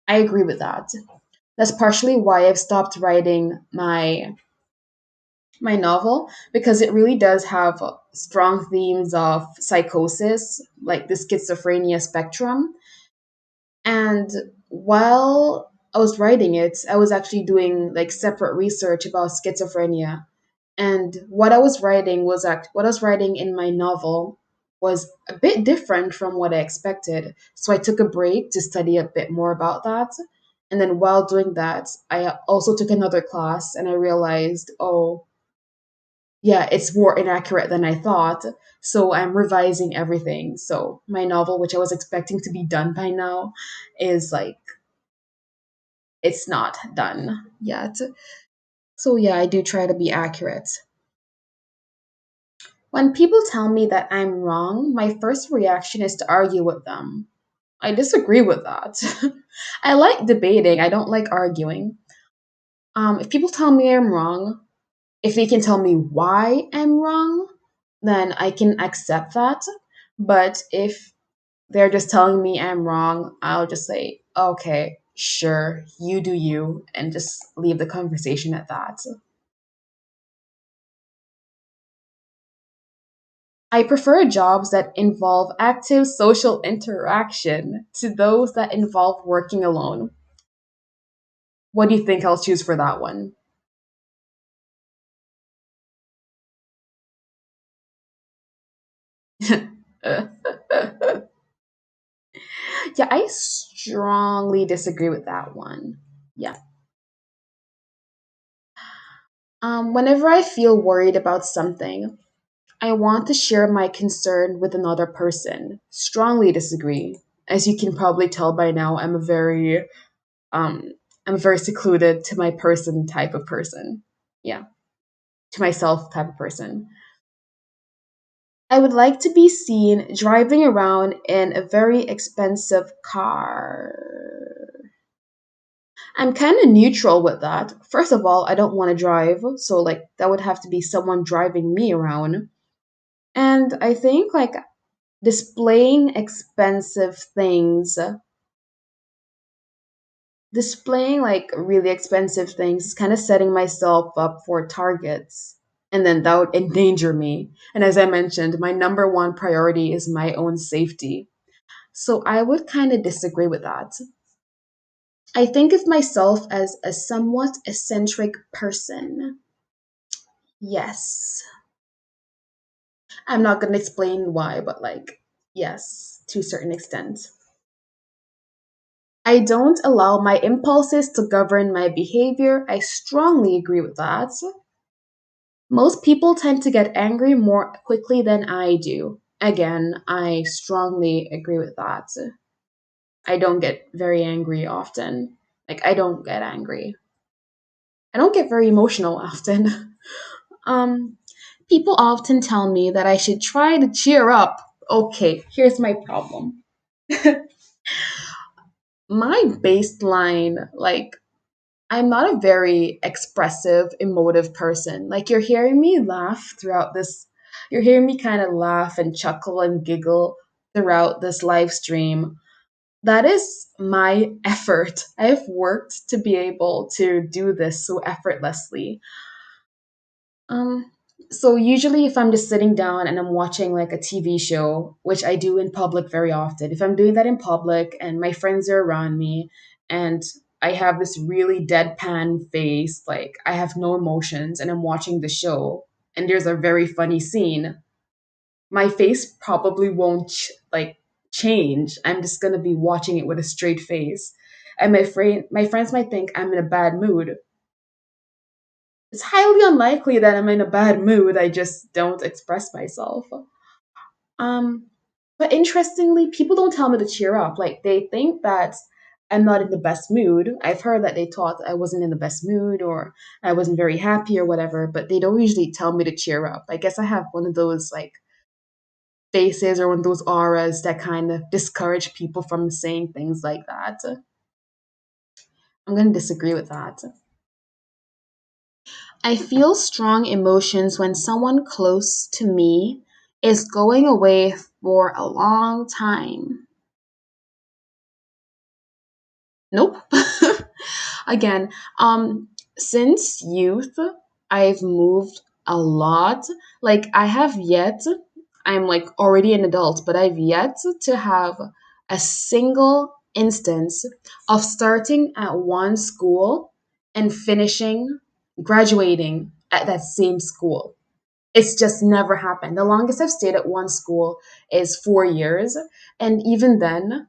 agree with that. That's partially why I've stopped writing my novel, because it really does have strong themes of psychosis, like the schizophrenia spectrum. And while I was writing it, I was actually doing, like, separate research about schizophrenia. And what I was writing in my novel was a bit different from what I expected. So I took a break to study a bit more about that. And then while doing that, I also took another class, and I realized, oh, yeah, it's more inaccurate than I thought. So I'm revising everything. So my novel, which I was expecting to be done by now, is, like, it's not done yet. So yeah, I do try to be accurate. When people tell me that I'm wrong, my first reaction is to argue with them. I disagree with that. I like debating, I don't like arguing. If people tell me I'm wrong, if they can tell me why I'm wrong, then I can accept that. But if they're just telling me I'm wrong, I'll just say, okay, sure, you do you, and just leave the conversation at that. I prefer jobs that involve active social interaction to those that involve working alone. What do you think I'll choose for that one? yeah, I strongly disagree with that one. Yeah. Whenever I feel worried about something, I want to share my concern with another person. Strongly disagree. As you can probably tell by now, um I'm a very secluded to my person type of person. Yeah, to myself type of person. I would like to be seen driving around in a very expensive car. I'm kind of neutral with that. First of all, I don't want to drive, so like that would have to be someone driving me around. And I think like displaying expensive things, displaying like really expensive things, is kind of setting myself up for targets. And then that would endanger me. And as I mentioned, my number one priority is my own safety. So I would kind of disagree with that. I think of myself as a somewhat eccentric person. Yes. I'm not going to explain why, but like, yes, to a certain extent. I don't allow my impulses to govern my behavior. I strongly agree with that. Most people tend to get angry more quickly than I do. Again, I strongly agree with that. I don't get very angry often. Like, I don't get angry. I don't get very emotional often. um, People often tell me that I should try to cheer up. Okay, here's my problem. My baseline, like, I'm not a very expressive, emotive person. Like, you're hearing me laugh throughout this, you're hearing me kind of laugh and chuckle and giggle throughout this live stream. That is my effort. I have worked to be able to do this so effortlessly. Um, so usually if I'm just sitting down and I'm watching like a TV show, which I do in public very often, if I'm doing that in public and my friends are around me and I have this really deadpan face, like I have no emotions and I'm watching the show and there's a very funny scene, my face probably won't like change. I'm just going to be watching it with a straight face. And my friends might think I'm in a bad mood. It's highly unlikely that I'm in a bad mood. I just don't express myself. Um, but interestingly, people don't tell me to cheer up. Like they think that I'm not in the best mood. I've heard that they thought I wasn't in the best mood or I wasn't very happy or whatever, but they don't usually tell me to cheer up. I guess I have one of those like faces or one of those auras that kind of discourage people from saying things like that. I'm going to disagree with that. I feel strong emotions when someone close to me is going away for a long time. Nope. Again, since youth, I've moved a lot. Like, I'm like already an adult, but I've yet to have a single instance of starting at one school and finishing, graduating at that same school. It's just never happened. The longest I've stayed at one school is 4 years. And even then,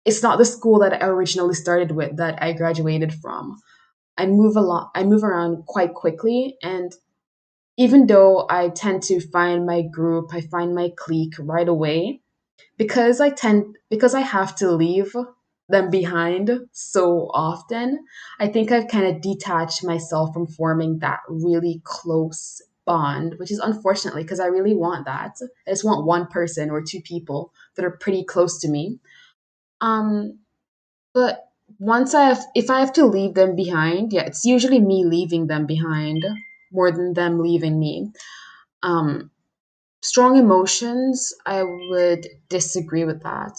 it's not the school that I originally started with that I graduated from. I move a lot, I move around quite quickly. And even though I tend to find my group, I find my clique right away, because I have to leave them behind so often, I think I've kind of detached myself from forming that really close bond, which is unfortunately because I really want that. I just want one person or two people that are pretty close to me. Um, but if I have to leave them behind, yeah, it's usually me leaving them behind more than them leaving me. Um, Strong emotions, I would disagree with that.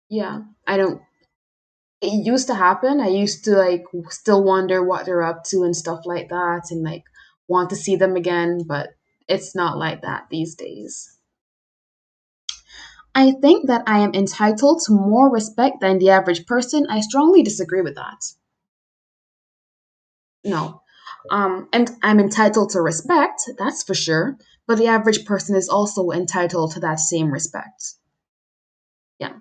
Yeah, I don't. It used to happen. I used to like still wonder what they're up to and stuff like that, and like want to see them again, but it's not like that these days. I think that I am entitled to more respect than the average person. I strongly disagree with that. No. And I'm entitled to respect, that's for sure, but the average person is also entitled to that same respect. Yeah.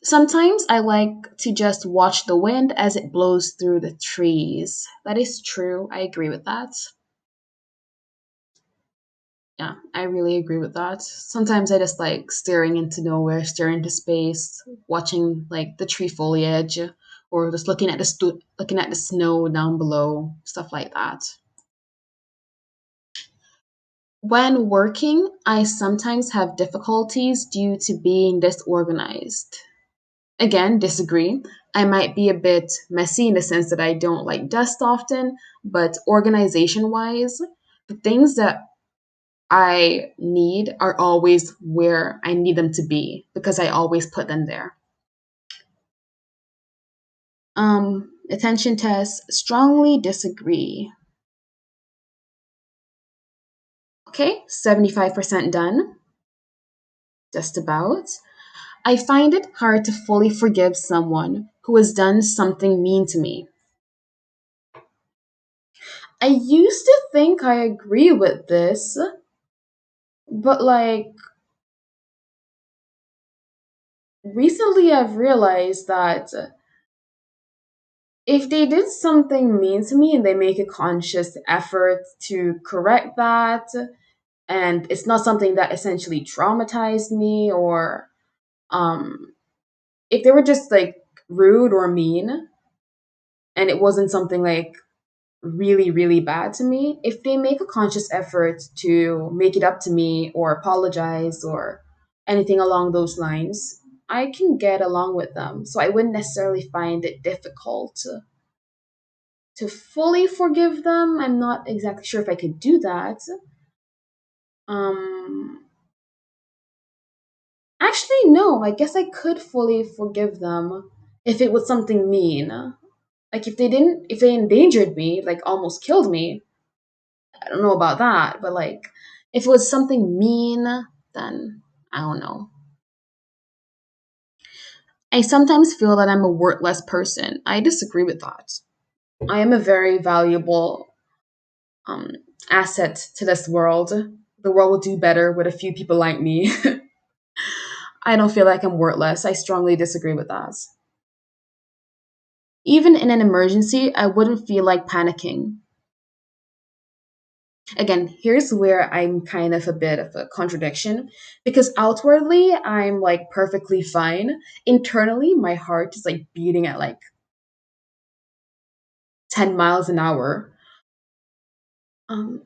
Sometimes I like to just watch the wind as it blows through the trees. That is true. I agree with that. Yeah, I really agree with that. Sometimes I just like staring into nowhere, staring into space, watching like the tree foliage, or just looking at the snow down below, stuff like that. When working, I sometimes have difficulties due to being disorganized. Again, disagree. I might be a bit messy in the sense that I don't like dust often, but organization wise, the things that I need are always where I need them to be because I always put them there. Attention tests, strongly disagree. Okay, 75% done, just about. I find it hard to fully forgive someone who has done something mean to me. I used to think I agree with this, but like recently I've realized that if they did something mean to me and they make a conscious effort to correct that, and it's not something that essentially traumatized me, or um, if they were just like rude or mean and it wasn't something like really, really bad to me, if they make a conscious effort to make it up to me or apologize or anything along those lines, I can get along with them. So I wouldn't necessarily find it difficult to fully forgive them. I'm not exactly sure if I could do that. Um, Actually, no, I guess I could fully forgive them if it was something mean. Like if they endangered me, like almost killed me, I don't know about that, but like if it was something mean, then I don't know. I sometimes feel that I'm a worthless person. I disagree with that. I am a very valuable um, asset to this world. The world will do better with a few people like me. I don't feel like I'm worthless. I strongly disagree with that. Even in an emergency, I wouldn't feel like panicking. Again, here's where I'm kind of a bit of a contradiction because outwardly I'm like perfectly fine. Internally, my heart is like beating at like 10 miles an hour. Um,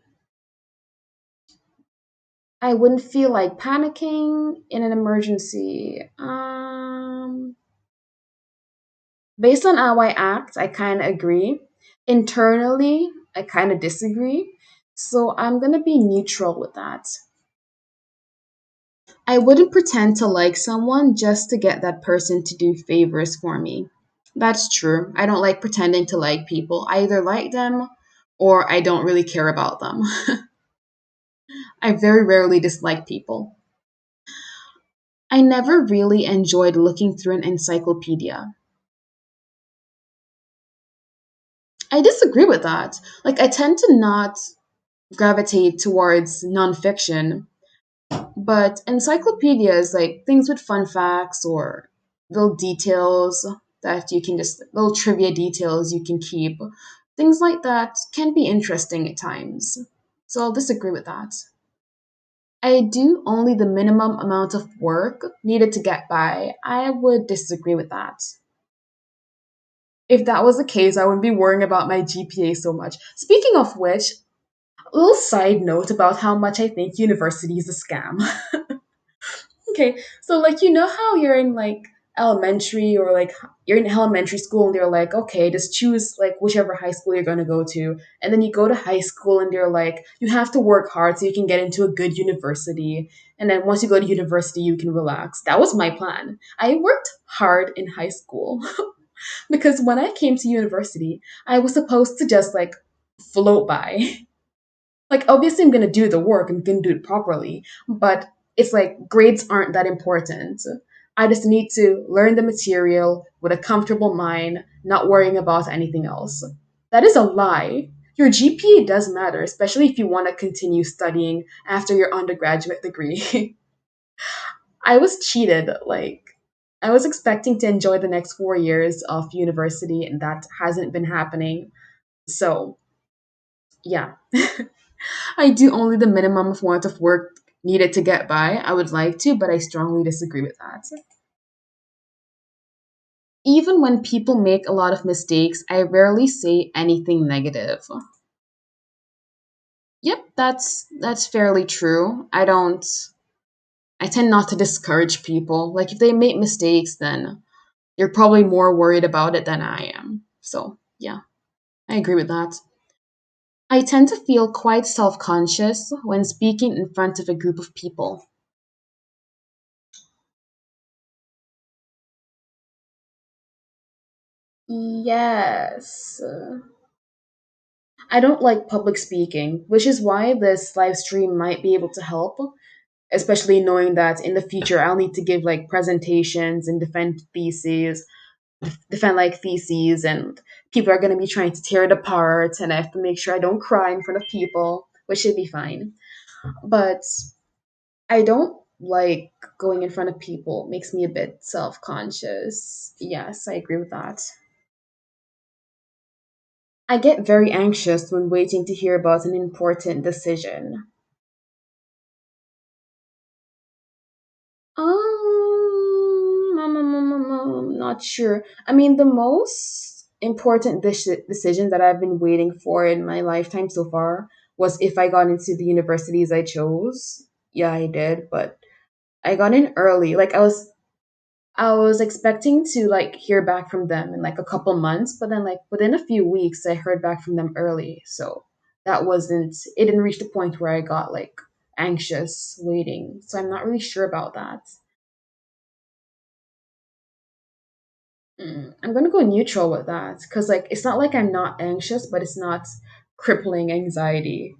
I wouldn't feel like panicking in an emergency. Based on how I act, I kind of agree. Internally, I kind of disagree. So I'm going to be neutral with that. I wouldn't pretend to like someone just to get that person to do favors for me. That's true. I don't like pretending to like people. I either like them or I don't really care about them. I very rarely dislike people. I never really enjoyed looking through an encyclopedia. I disagree with that. Like, I tend to not gravitate towards nonfiction, but encyclopedias, like things with fun facts or little details that you can just, little trivia details you can keep, things like that can be interesting at times. So I'll disagree with that. I do only the minimum amount of work needed to get by. I would disagree with that. If that was the case, I wouldn't be worrying about my GPA so much. Speaking of which, little side note about how much I think university is a scam. Okay, so like you know how you're in like elementary or like you're in elementary school and they're like, okay, just choose like whichever high school you're gonna go to, and then you go to high school and they're like, you have to work hard so you can get into a good university, and then once you go to university you can relax. That was my plan. I worked hard in high school because when I came to university, I was supposed to just like float by. Like obviously I'm gonna do the work, I'm gonna do it properly, but it's like grades aren't that important. I just need to learn the material with a comfortable mind, not worrying about anything else. That is a lie. Your GPA does matter, especially if you want to continue studying after your undergraduate degree. I was cheated. Like, I was expecting to enjoy the next 4 years of university, and that hasn't been happening. So, yeah. I do only the minimum of amount of work needed to get by. I would like to, but I strongly disagree with that. Even when people make a lot of mistakes, I rarely say anything negative. Yep, that's fairly true. I tend not to discourage people. Like if they make mistakes, then they're probably more worried about it than I am. So, yeah, I agree with that. I tend to feel quite self-conscious when speaking in front of a group of people. Yes. I don't like public speaking, which is why this live stream might be able to help, especially knowing that in the future I'll need to give like presentations and defend like theses, and people are going to be trying to tear it apart, and I have to make sure I don't cry in front of people, which should be fine. But I don't like going in front of people, makes me a bit self-conscious. Yes, I agree with that. I get very anxious when waiting to hear about an important decision. Not sure. I mean, the most important decision that I've been waiting for in my lifetime so far was if I got into the universities I chose. Yeah, I did, but I got in early. Like I was expecting to like hear back from them in like a couple months, but then like within a few weeks I heard back from them early. So that wasn't it didn't reach the point where I got like anxious waiting. So I'm not really sure about that. I'm gonna go neutral with that because like it's not like I'm not anxious, but it's not crippling anxiety.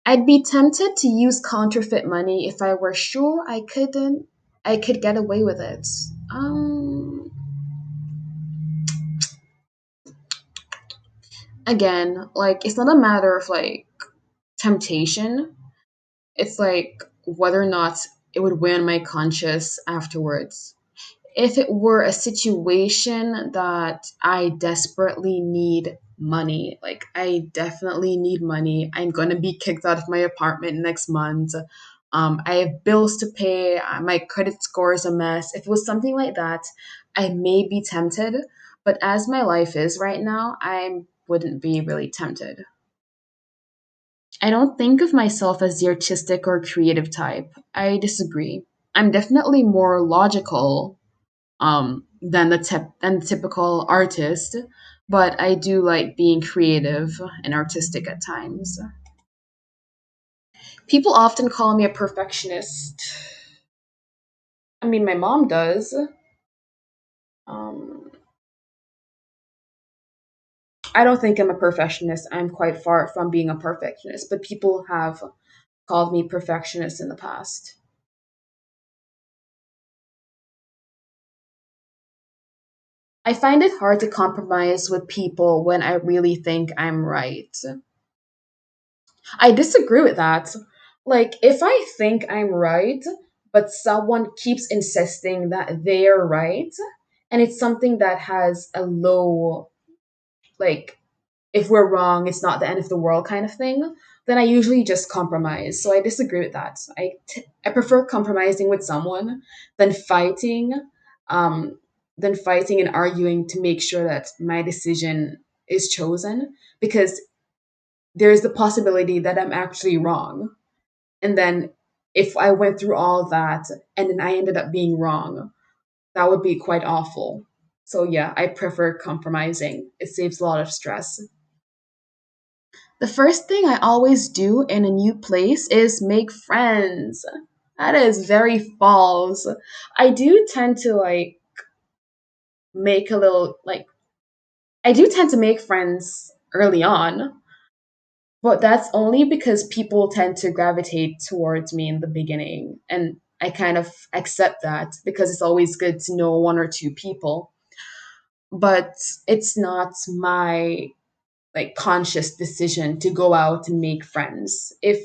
I'd be tempted to use counterfeit money if I were sure I could get away with it. Again, like it's not a matter of like temptation. It's like whether or not it would weigh on my conscience afterwards. If it were a situation that I desperately need money, like I definitely need money, I'm gonna be kicked out of my apartment next month. I have bills to pay. My credit score is a mess. If it was something like that, I may be tempted. But as my life is right now, I wouldn't be really tempted. I don't think of myself as the artistic or creative type. I disagree. I'm definitely more logical than the typical artist, but I do like being creative and artistic at times. People often call me a perfectionist. I mean, my mom does. Um, I don't think I'm a perfectionist. I'm quite far from being a perfectionist, but people have called me perfectionist in the past. I find it hard to compromise with people when I really think I'm right. I disagree with that. Like, if I think I'm right, but someone keeps insisting that they're right, and it's something that has a low, like, if we're wrong, it's not the end of the world kind of thing, then I usually just compromise. So I disagree with that. I prefer compromising with someone than fighting, um, than fighting and arguing to make sure that my decision is chosen. Because there's the possibility that I'm actually wrong. And then if I went through all that and then I ended up being wrong, that would be quite awful. So yeah, I prefer compromising. It saves a lot of stress. The first thing I always do in a new place is make friends. That is very false. I do tend to make a little like I do tend to make friends early on, but that's only because people tend to gravitate towards me in the beginning, and I kind of accept that because it's always good to know one or two people. But it's not my conscious decision to go out and make friends. If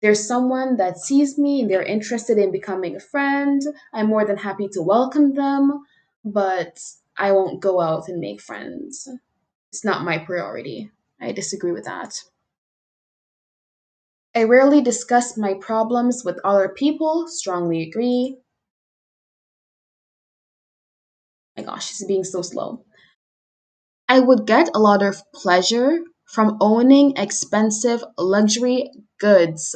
there's someone that sees me and they're interested in becoming a friend, I'm more than happy to welcome them, but I won't go out and make friends. It's not my priority. I disagree with that. I rarely discuss my problems with other people, strongly agree. My gosh, this is being so slow. I would get a lot of pleasure from owning expensive luxury goods.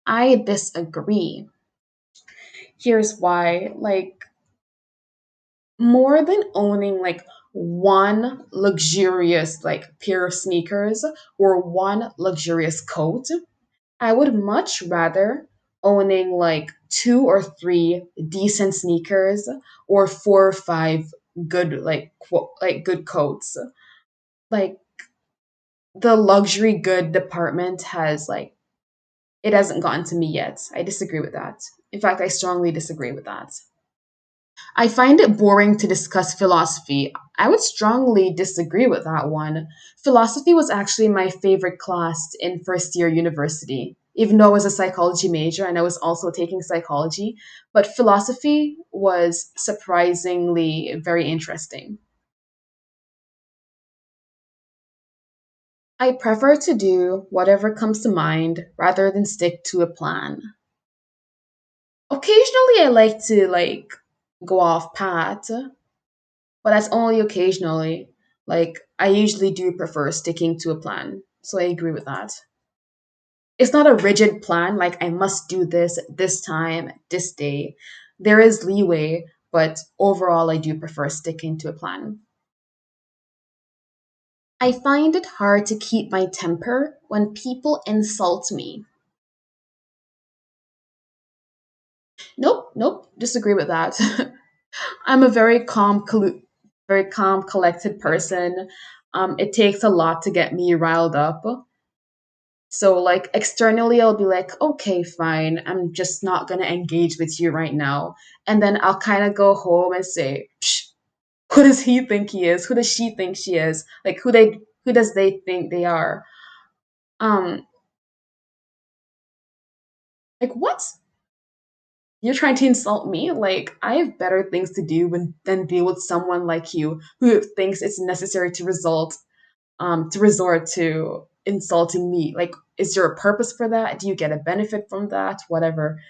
I disagree. Here's why. More than owning one luxurious pair of sneakers or one luxurious coat, I would much rather owning two or three decent sneakers or four or five good good coats. Like the luxury good department has it hasn't gotten to me yet. I disagree with that. In fact, I strongly disagree with that. I find it boring to discuss philosophy. I would strongly disagree with that one. Philosophy was actually my favorite class in first year university, even though I was a psychology major and I was also taking psychology. But philosophy was surprisingly very interesting. I prefer to do whatever comes to mind rather than stick to a plan. Occasionally, I like to go off path, but that's only occasionally. I usually do prefer sticking to a plan. So I agree with that. It's not a rigid plan, like I must do this at this time, at this day. There is leeway, but overall, I do prefer sticking to a plan. I find it hard to keep my temper when people insult me. Nope, nope, disagree with that. I'm a very calm, collected person. It takes a lot to get me riled up. So externally I'll be like, okay, fine. I'm just not gonna engage with you right now. And then I'll kind of go home and say, Psh, who does he think he is? Who does she think she is? Who does they think they are? Um, what? You're trying to insult me? I have better things to do than deal with someone like you who thinks it's necessary to resort to insulting me. Is there a purpose for that? Do you get a benefit from that? Whatever.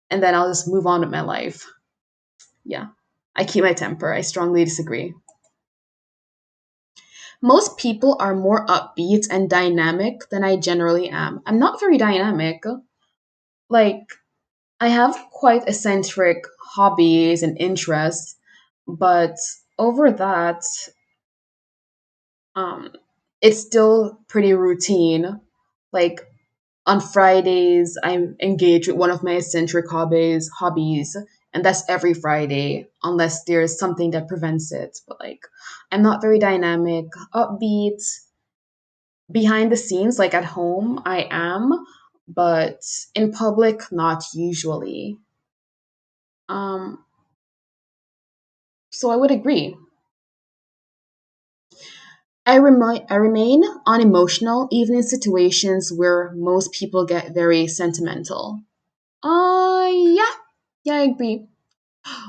And then I'll just move on with my life. Yeah. I keep my temper. I strongly disagree. Most people are more upbeat and dynamic than I generally am. I'm not very dynamic. Like, I have quite eccentric hobbies and interests, but over that, um, it's still pretty routine. Like, on Fridays, I'm engaged with one of my eccentric hobbies, and that's every Friday, unless there's something that prevents it. But I'm not very dynamic, upbeat, behind the scenes, like at home, I am, but in public, not usually. Um, so I would agree. I remain unemotional even in situations where most people get very sentimental. Yeah, yeah, I agree.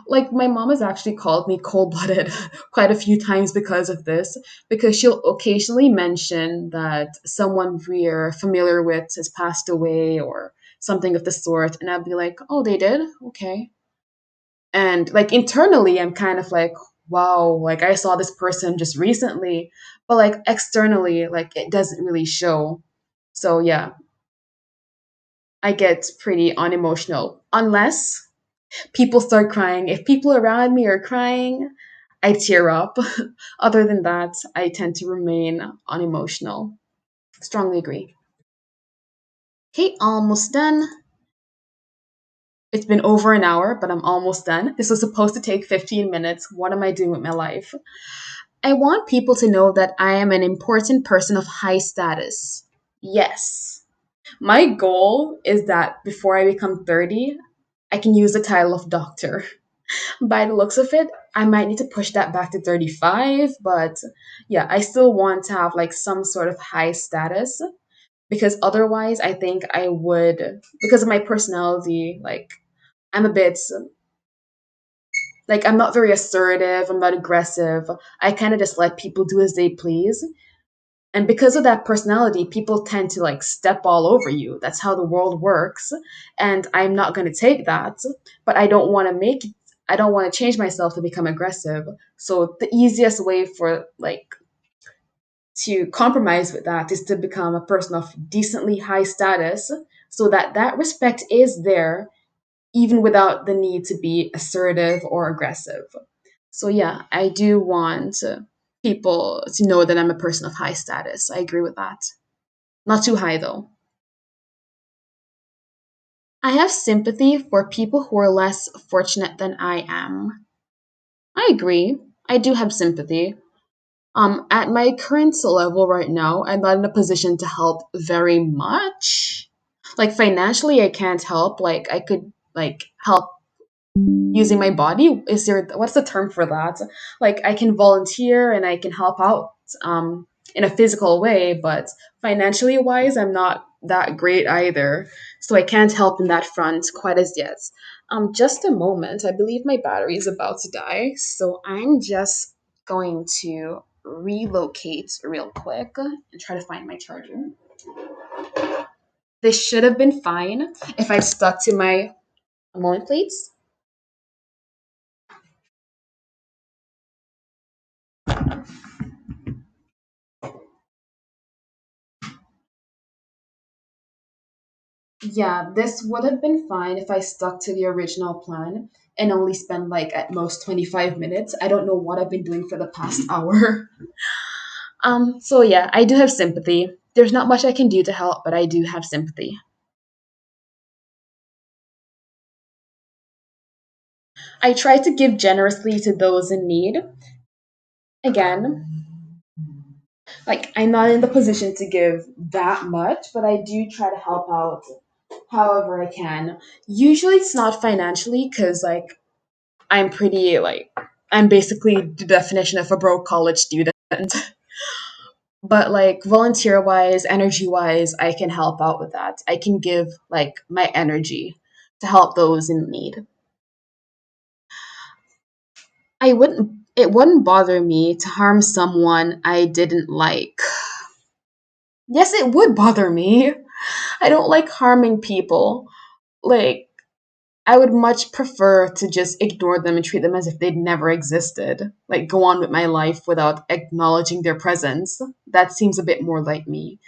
My mom has actually called me cold blooded quite a few times because of this, because she'll occasionally mention that someone we're familiar with has passed away or something of the sort. And I'll be like, oh, they did? Okay. And internally, I'm kind of like, wow, like I saw this person just recently, but like externally, like it doesn't really show. So yeah, I get pretty unemotional unless people start crying. If people around me are crying, I tear up. Other than that, I tend to remain unemotional. Strongly agree. Okay, almost done. It's been over an hour, but I'm almost done. This was supposed to take 15 minutes. What am I doing with my life? I want people to know that I am an important person of high status. Yes. My goal is that before I become 30, I can use the title of doctor. By the looks of it, I might need to push that back to 35, but yeah, I still want to have like some sort of high status because otherwise I think I would, because of my personality, like I'm a bit, like I'm not very assertive, I'm not aggressive. I kind of just let people do as they please. And because of that personality, people tend to like step all over you. That's how the world works. And I'm not going to take that, but I don't want to change myself to become aggressive. So the easiest way for like to compromise with that is to become a person of decently high status so that that respect is there even without the need to be assertive or aggressive. So yeah, I do want people to know that I'm a person of high status. I agree with that. Not too high though. I have sympathy for people who are less fortunate than I am. I agree. I do have sympathy. At my current level right now, I'm not in a position to help very much. Like financially, I can't help. Like I could like help using my body. Is there what's the term for that? Like I can volunteer and I can help out in a physical way, but financially wise, I'm not that great either. So I can't help in that front quite as yet. Just a moment. I believe my battery is about to die, so I'm just going to relocate real quick and try to find my charger. This should have been fine if I stuck to my a moment, please. Yeah, this would have been fine if I stuck to the original plan and only spend like at most 25 minutes. I don't know what I've been doing for the past hour. So yeah, I do have sympathy. There's not much I can do to help, but I do have sympathy. I try to give generously to those in need. Again, like I'm not in the position to give that much, but I do try to help out however I can. Usually it's not financially because like I'm pretty like I'm basically the definition of a broke college student. But like volunteer wise, energy wise, I can help out with that. I can give like my energy to help those in need. It wouldn't bother me to harm someone I didn't like. Yes, it would bother me. I don't like harming people. Like I would much prefer to just ignore them and treat them as if they'd never existed. Like, go on with my life without acknowledging their presence. That seems a bit more like me.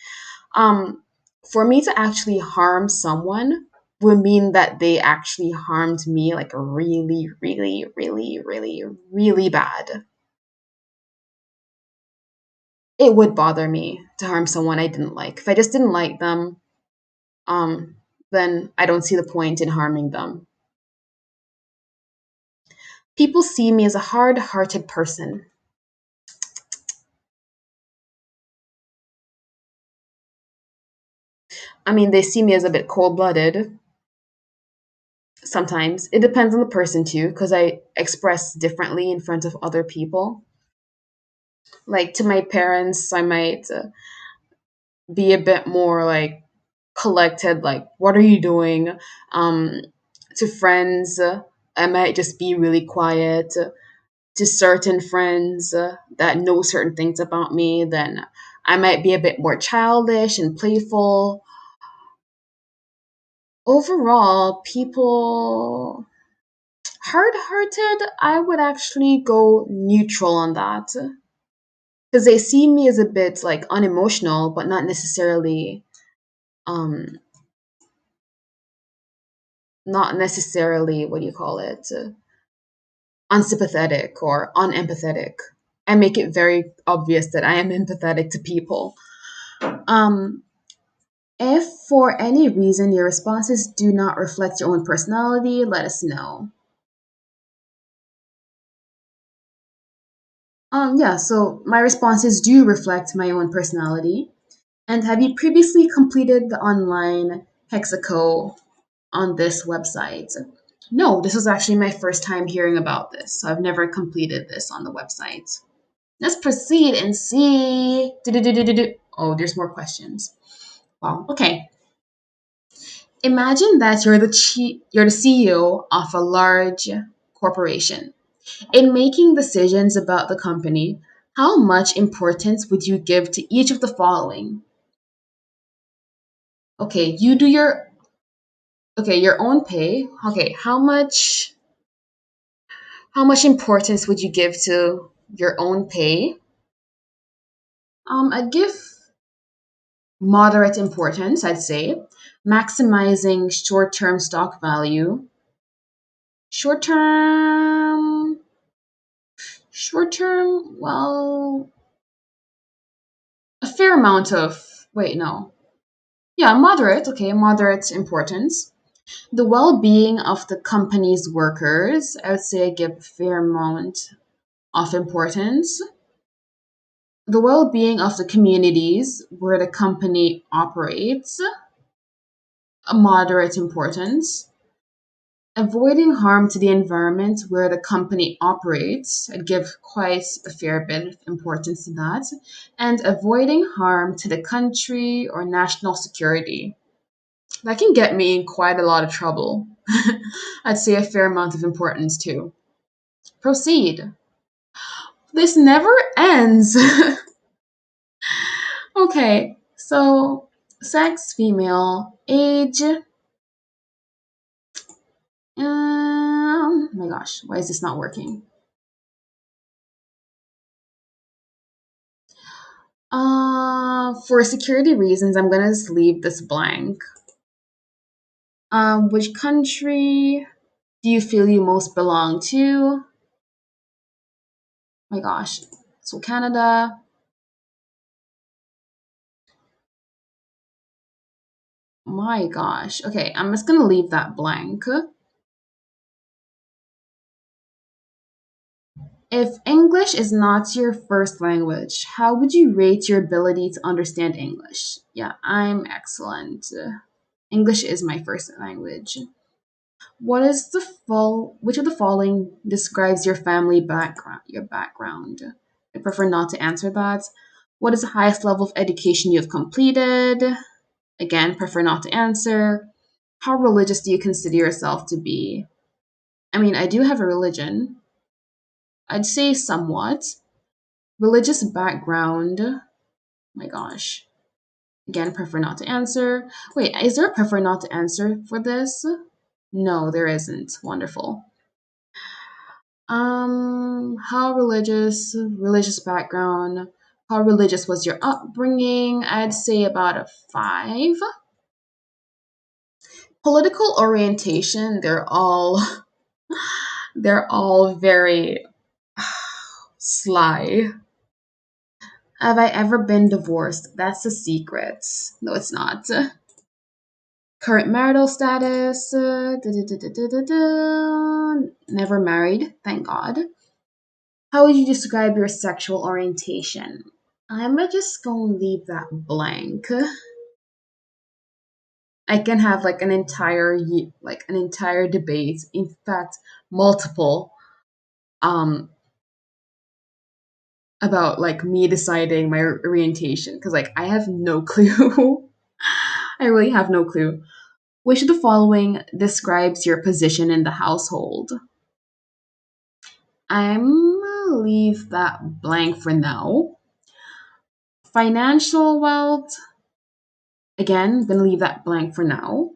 Um, for me to actually harm someone would mean that they actually harmed me like really, really, really, really, really bad. It would bother me to harm someone I didn't like. If I just didn't like them, um, then I don't see the point in harming them. People see me as a hard hearted person. I mean, they see me as a bit cold blooded sometimes. It depends on the person too, because I express differently in front of other people. Like to my parents, I might be a bit more like collected, like, what are you doing? Um, to friends, I might just be really quiet. To certain friends that know certain things about me, then I might be a bit more childish and playful. Overall, people Hard-hearted, I would actually go neutral on that because they see me as a bit like unemotional, but um not necessarily what do you call it, unsympathetic or unempathetic. I make it very obvious that I am empathetic to people. Um, if for any reason your responses do not reflect your own personality, let us know. Yeah, so my responses do reflect my own personality. And have you previously completed the online HEXACO on this website? No, this was actually my first time hearing about this. So I've never completed this on the website. Let's proceed and see. Do-do-do-do-do-do. Oh, there's more questions. Wow. Okay. Imagine that you're the CEO of a large corporation. In making decisions about the company, how much importance would you give to each of the following? Okay, you do your own pay. Okay, how much importance would you give to your own pay? I'd give moderate importance, I'd say. Maximizing short-term stock value. Short-term, short-term, well, a fair amount of, wait, no. Yeah, moderate, okay, moderate importance. The well-being of the company's workers, I would say I give a fair amount of importance. The well-being of the communities where the company operates, a moderate importance. Avoiding harm to the environment where the company operates, I'd give quite a fair bit of importance to that. And avoiding harm to the country or national security. That can get me in quite a lot of trouble. I'd say a fair amount of importance too. Proceed. This never ends. Okay, so sex, female, age. My gosh, why is this not working? For security reasons, I'm gonna just leave this blank. Which country do you feel you most belong to? My gosh, so Canada. My gosh. Okay, I'm just gonna leave that blank. If English is not your first language, how would you rate your ability to understand English? Yeah, I'm excellent. English is my first language. Which of the following describes your family background, your background? I prefer not to answer that. What is the highest level of education you have completed? Again, prefer not to answer. How religious do you consider yourself to be? I mean, I do have a religion. I'd say somewhat. Religious background. My gosh. Again, prefer not to answer. Wait, is there a prefer not to answer for this? No, there isn't. Wonderful. How religious background, how religious was your upbringing? I'd say about a 5. Political orientation, they're all very sly. Have I ever been divorced? That's a secret. No, it's not. Current marital status, never married, thank God. How would you describe your sexual orientation? I'm just gonna leave that blank. I can have like an entire debate. In fact, multiple um about like me deciding my orientation because like I have no clue. I really have no clue. Which of the following describes your position in the household? I'm gonna leave that blank for now. Financial wealth, again, gonna leave that blank for now.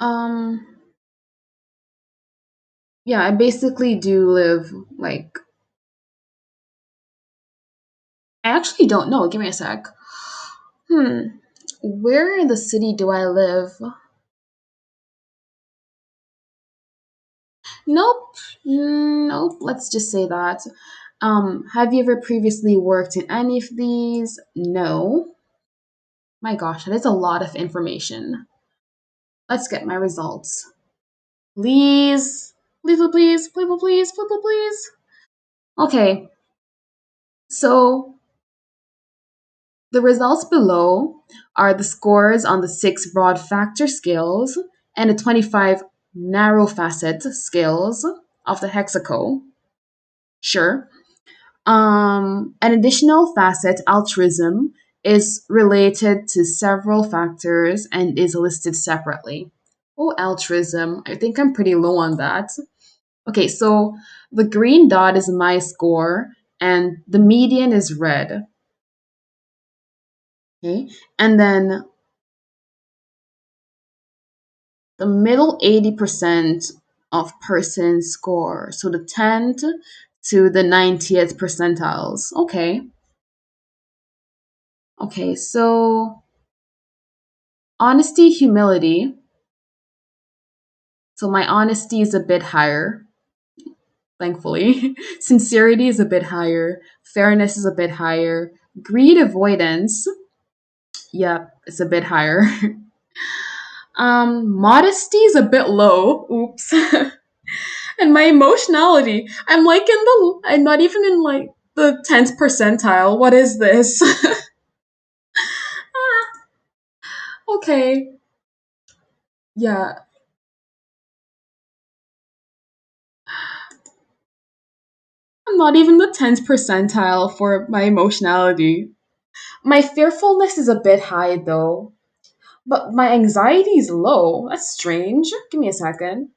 Um, yeah, I basically do live like I actually don't know. Give me a sec. Hmm. Where in the city do I live? Nope. Nope. Let's just say that. Have you ever previously worked in any of these? No. My gosh, that is a lot of information. Let's get my results. Please. Please, please, please, please, please, please. Okay, so the results below are the scores on the six broad factor scales and the 25 narrow facet scales of the HEXACO. Sure. An additional facet, altruism, is related to several factors and is listed separately. Oh, altruism. I think I'm pretty low on that. Okay, so the green dot is my score and the median is red. Okay, and then the middle 80% of persons score. So the 10th to the 90th percentiles. Okay. Okay, so honesty, humility. So my honesty is a bit higher, thankfully. Sincerity is a bit higher. Fairness is a bit higher. Greed avoidance, yep, it's a bit higher. Modesty is a bit low. Oops. And my emotionality, I'm not even in like the 10th percentile. What is this? Okay. Yeah, I'm not even the 10th percentile for my emotionality. My fearfulness is a bit high though, but my anxiety is low. That's strange. Give me a second.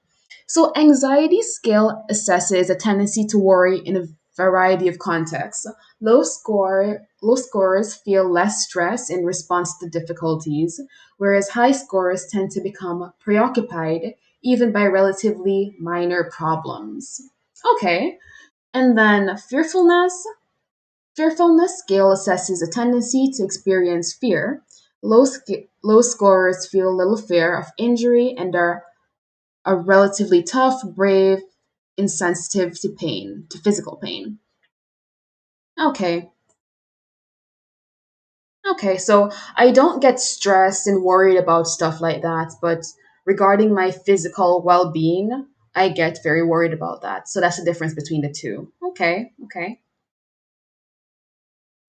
So, anxiety scale assesses a tendency to worry in a variety of contexts. Low scorers feel less stress in response to difficulties, whereas high scorers tend to become preoccupied even by relatively minor problems. Okay, and then fearfulness scale assesses a tendency to experience fear. Low scorers feel little fear of injury and are relatively tough, brave, insensitive to pain, to physical pain. Okay. Okay, so I don't get stressed and worried about stuff like that, but regarding my physical well being, I get very worried about that. So that's the difference between the two. Okay, okay.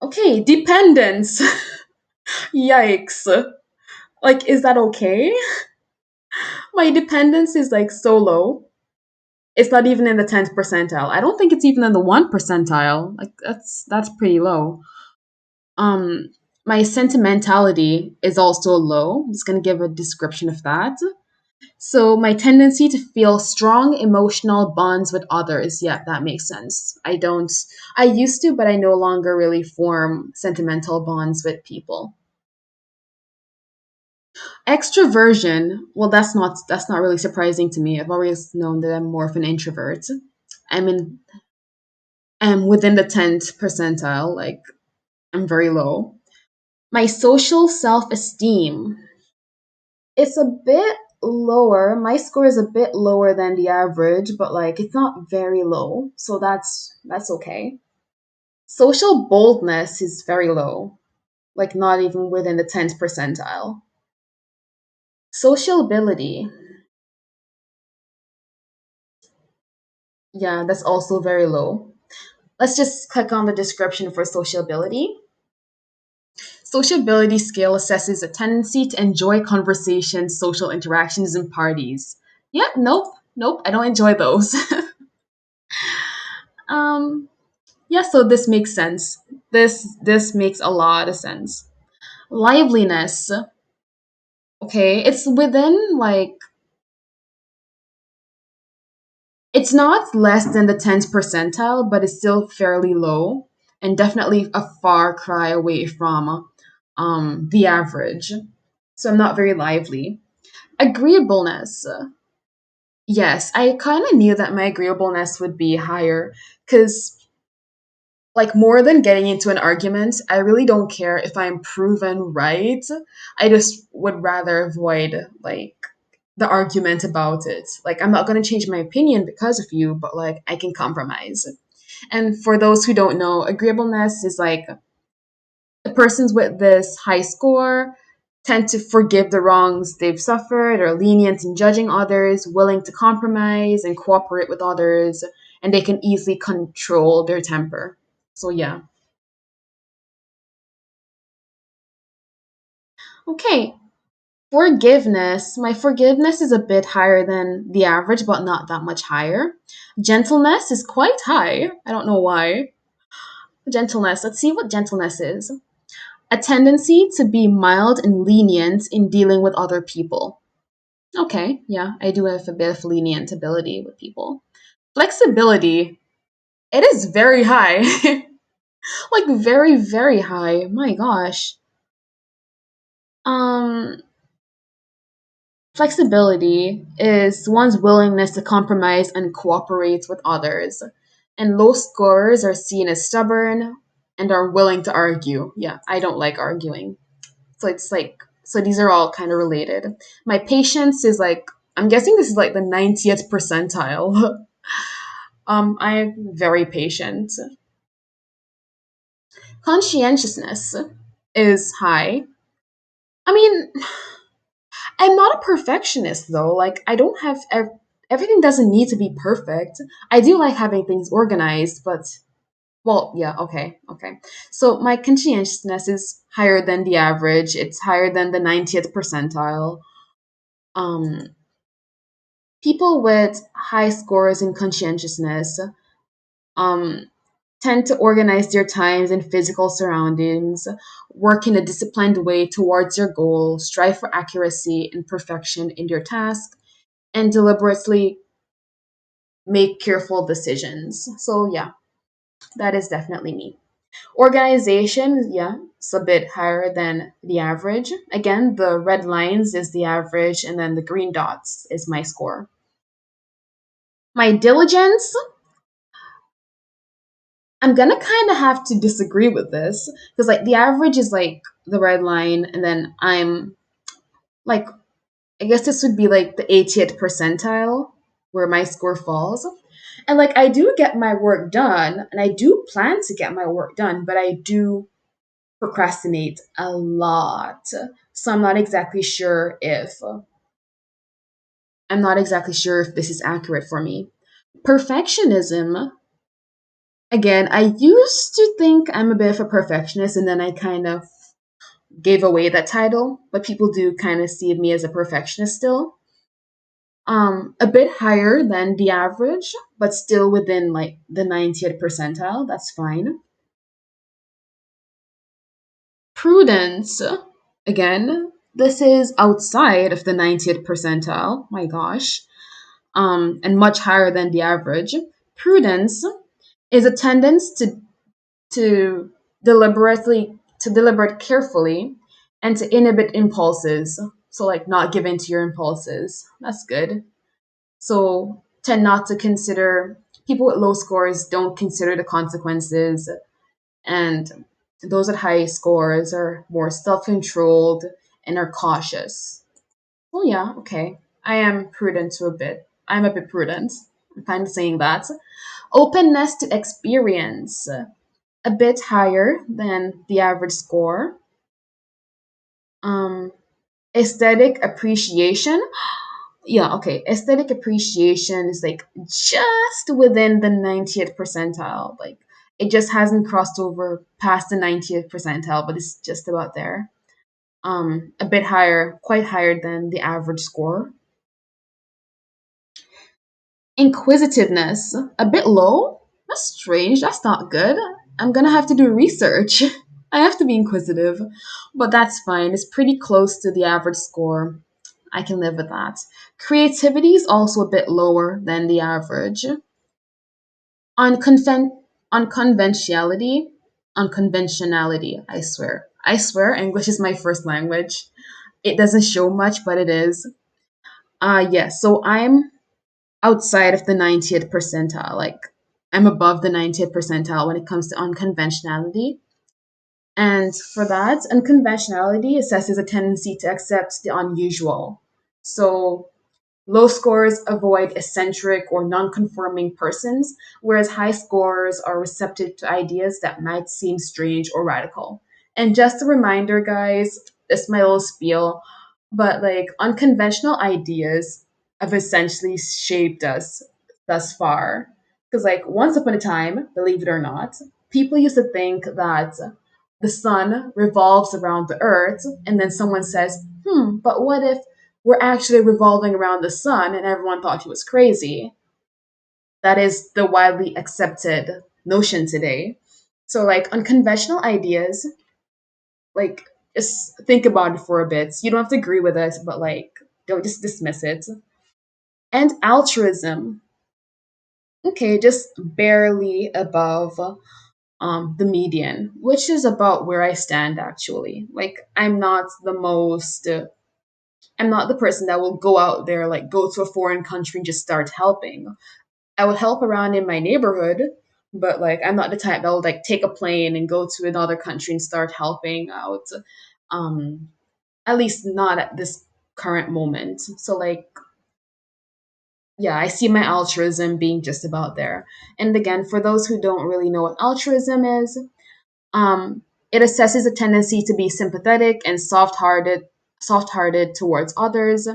Okay, dependence. Yikes. Like, is that okay? My dependence is like so low. It's not even in the 10th percentile. I don't think it's even in the 1 percentile. Like that's pretty low. Um, my sentimentality is also low. I'm just gonna give a description of that. So my tendency to feel strong emotional bonds with others, yeah, that makes sense. I used to, but I no longer really form sentimental bonds with people. Extroversion, well, that's not really surprising to me. I've always known that I'm more of an introvert. I'm in I'm within the 10th percentile, like I'm very low. My social self-esteem, it's a bit lower. My score is a bit lower than the average, but like it's not very low, so that's okay. Social boldness is very low, like not even within the 10th percentile. Sociability, yeah, that's also very low. Let's just click on the description for sociability. Sociability scale assesses a tendency to enjoy conversations, social interactions, and parties. Yep, nope, nope, I don't enjoy those. um, yeah, so this makes sense. This makes a lot of sense. Liveliness, okay, it's within like it's not less than the 10th percentile, but it's still fairly low and definitely a far cry away from the average. So I'm not very lively. Agreeableness. Yes, I kind of knew that my agreeableness would be higher because, like, more than getting into an argument, I really don't care if I'm proven right. I just would rather avoid, like, the argument about it. Like, I'm not going to change my opinion because of you, but, like, I can compromise. And for those who don't know, agreeableness is like the persons with this high score tend to forgive the wrongs they've suffered, are lenient in judging others, willing to compromise and cooperate with others, and they can easily control their temper. So, yeah. Okay, forgiveness. My forgiveness is a bit higher than the average, but not that much higher. Gentleness is quite high. I don't know why. Gentleness. Let's see what gentleness is. A tendency to be mild and lenient in dealing with other people. Okay, yeah, I do have a bit of lenient ability with people. Flexibility, it is very high. Like very, very high. My gosh. Um, Flexibility is one's willingness to compromise and cooperate with others. And low scorers are seen as stubborn and are willing to argue. Yeah, I don't like arguing. So it's like, so these are all kind of related. My patience is like, I'm guessing this is like the 90th percentile. I'm very patient. Conscientiousness is high. I mean, I'm not a perfectionist though. Like, I don't have everything doesn't need to be perfect. I do like having things organized, but well, yeah, okay, okay. So my conscientiousness is higher than the average. It's higher than the 90th percentile. Um, People with high scores in conscientiousness um, tend to organize their times and physical surroundings, work in a disciplined way towards your goal, strive for accuracy and perfection in your task, and deliberately make careful decisions. So, yeah, that is definitely me. Organization, yeah, it's a bit higher than the average. Again, the red lines is the average, and then the green dots is my score. My diligence, I'm gonna kind of have to disagree with this because, like, the average is like the red line, and then I'm like, I guess this would be like the 80th percentile where my score falls. And like, I do get my work done, and I do plan to get my work done, but I do procrastinate a lot. So I'm not exactly sure if this is accurate for me. Perfectionism, again, I used to think I'm a bit of a perfectionist, and then I kind of gave away that title, but people do kind of see me as a perfectionist still. A bit higher than the average, but still within like the 90th percentile. That's fine. Prudence, again, this is outside of the 90th percentile. My gosh. And much higher than the average. Prudence is a tendency to deliberate carefully and to inhibit impulses. So like not give in to your impulses. That's good. So tend not to consider people with low scores don't consider the consequences, and those at high scores are more self-controlled and are cautious. Oh yeah, okay. I am prudent to a bit. I'm a bit prudent. I'm fine with saying that. Openness to experience, a bit higher than the average score. Um, Aesthetic appreciation. Yeah, okay. Aesthetic appreciation is like just within the 90th percentile. Like it just hasn't crossed over past the 90th percentile, but it's just about there. A bit higher, quite higher than the average score. Inquisitiveness, a bit low. That's strange. That's not good. I'm gonna have to do research. I have to be inquisitive, but that's fine. It's pretty close to the average score. I can live with that. Creativity is also a bit lower than the average. Unconventionality, unconventionality, I swear. I swear, English is my first language. It doesn't show much, but it is. Yes. So I'm outside of the 90th percentile. Like I'm above the 90th percentile when it comes to unconventionality. And for that, unconventionality assesses a tendency to accept the unusual. So low scores avoid eccentric or non-conforming persons, whereas high scores are receptive to ideas that might seem strange or radical. And just a reminder, guys, this is my little spiel, but like unconventional ideas have essentially shaped us thus far. Because, like, once upon a time, believe it or not, people used to think that the sun revolves around the earth, and then someone says, but what if we're actually revolving around the sun? And everyone thought he was crazy. That is the widely accepted notion today. So, like, unconventional ideas, like, just think about it for a bit. You don't have to agree with it, but like, don't just dismiss it. And altruism, okay, just barely above the median, which is about where I stand actually. Like, I'm not the person that will go out there, like, go to a foreign country and just start helping. I would help around in my neighborhood, but like, I'm not the type that will like take a plane and go to another country and start helping out. Um, at least not at this current moment. So like, yeah, I see my altruism being just about there. And again, for those who don't really know what altruism is, um, it assesses a tendency to be sympathetic and soft-hearted towards others.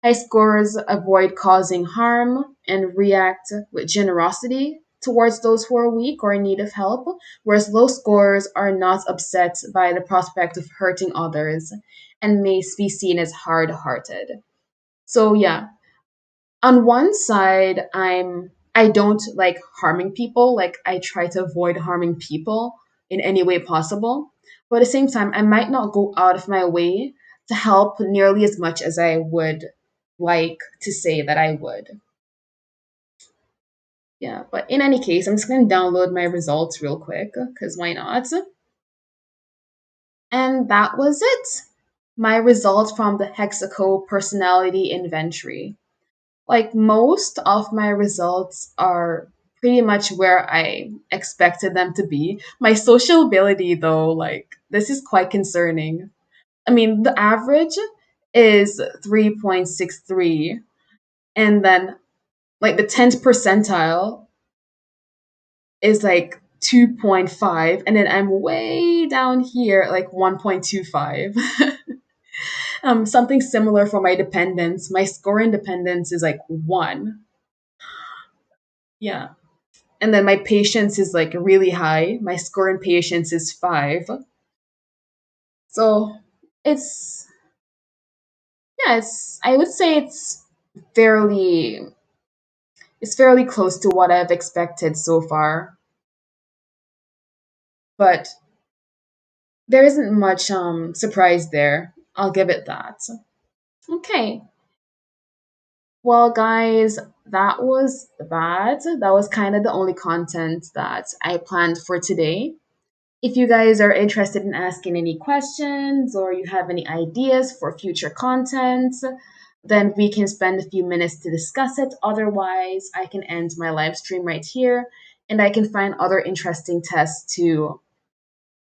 High scorers avoid causing harm and react with generosity towards those who are weak or in need of help, whereas low scorers are not upset by the prospect of hurting others and may be seen as hard-hearted. So yeah, on one side, I don't like harming people. Like, I try to avoid harming people in any way possible. But at the same time, I might not go out of my way to help nearly as much as I would like to say that I would. Yeah, but in any case, I'm just going to download my results real quick because why not? And that was it. My results from the HEXACO personality inventory. Like, most of my results are pretty much where I expected them to be. My social ability, though, like, this is quite concerning. I mean, the average is 3.63, and then, like, the 10th percentile is like 2.5, and then I'm way down here at like 1.25. Something similar for my dependence. My score in dependence is like 1. Yeah. And then my patience is like really high. My score in patience is 5. So it's, yeah, I would say fairly it's fairly close to what I've expected so far. But there isn't much surprise there. I'll give it that. Okay. Well, guys, that was that. That was kind of the only content that I planned for today. If you guys are interested in asking any questions or you have any ideas for future content, then we can spend a few minutes to discuss it. Otherwise, I can end my live stream right here and I can find other interesting tests to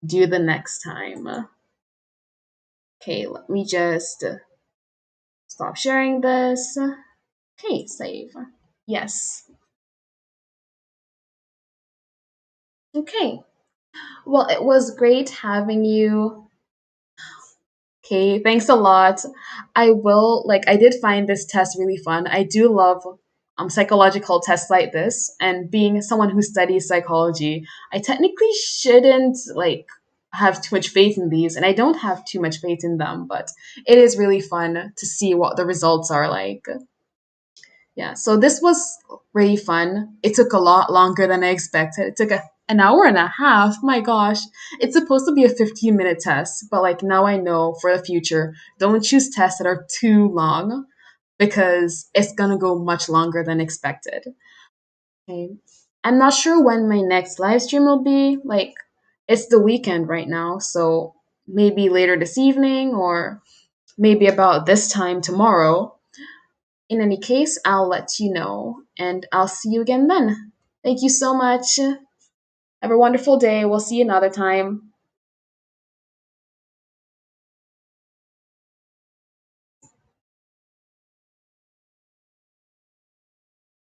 do the next time. Okay, let me just stop sharing this. Okay, save. Yes. Okay. Well, it was great having you. Okay, thanks a lot. I did find this test really fun. I do love psychological tests like this, and being someone who studies psychology, I technically shouldn't like have too much faith in these, and I don't have too much faith in them, but it is really fun to see what the results are like. Yeah, so this was really fun. It took a lot longer than I expected. It took an hour and a half. My gosh. It's supposed to be a 15-minute test, but like now I know for the future, don't choose tests that are too long because it's going to go much longer than expected. Okay. I'm not sure when my next live stream will be. Like, it's the weekend right now, so maybe later this evening or maybe about this time tomorrow. In any case, I'll let you know, and I'll see you again then. Thank you so much. Have a wonderful day. We'll see you another time.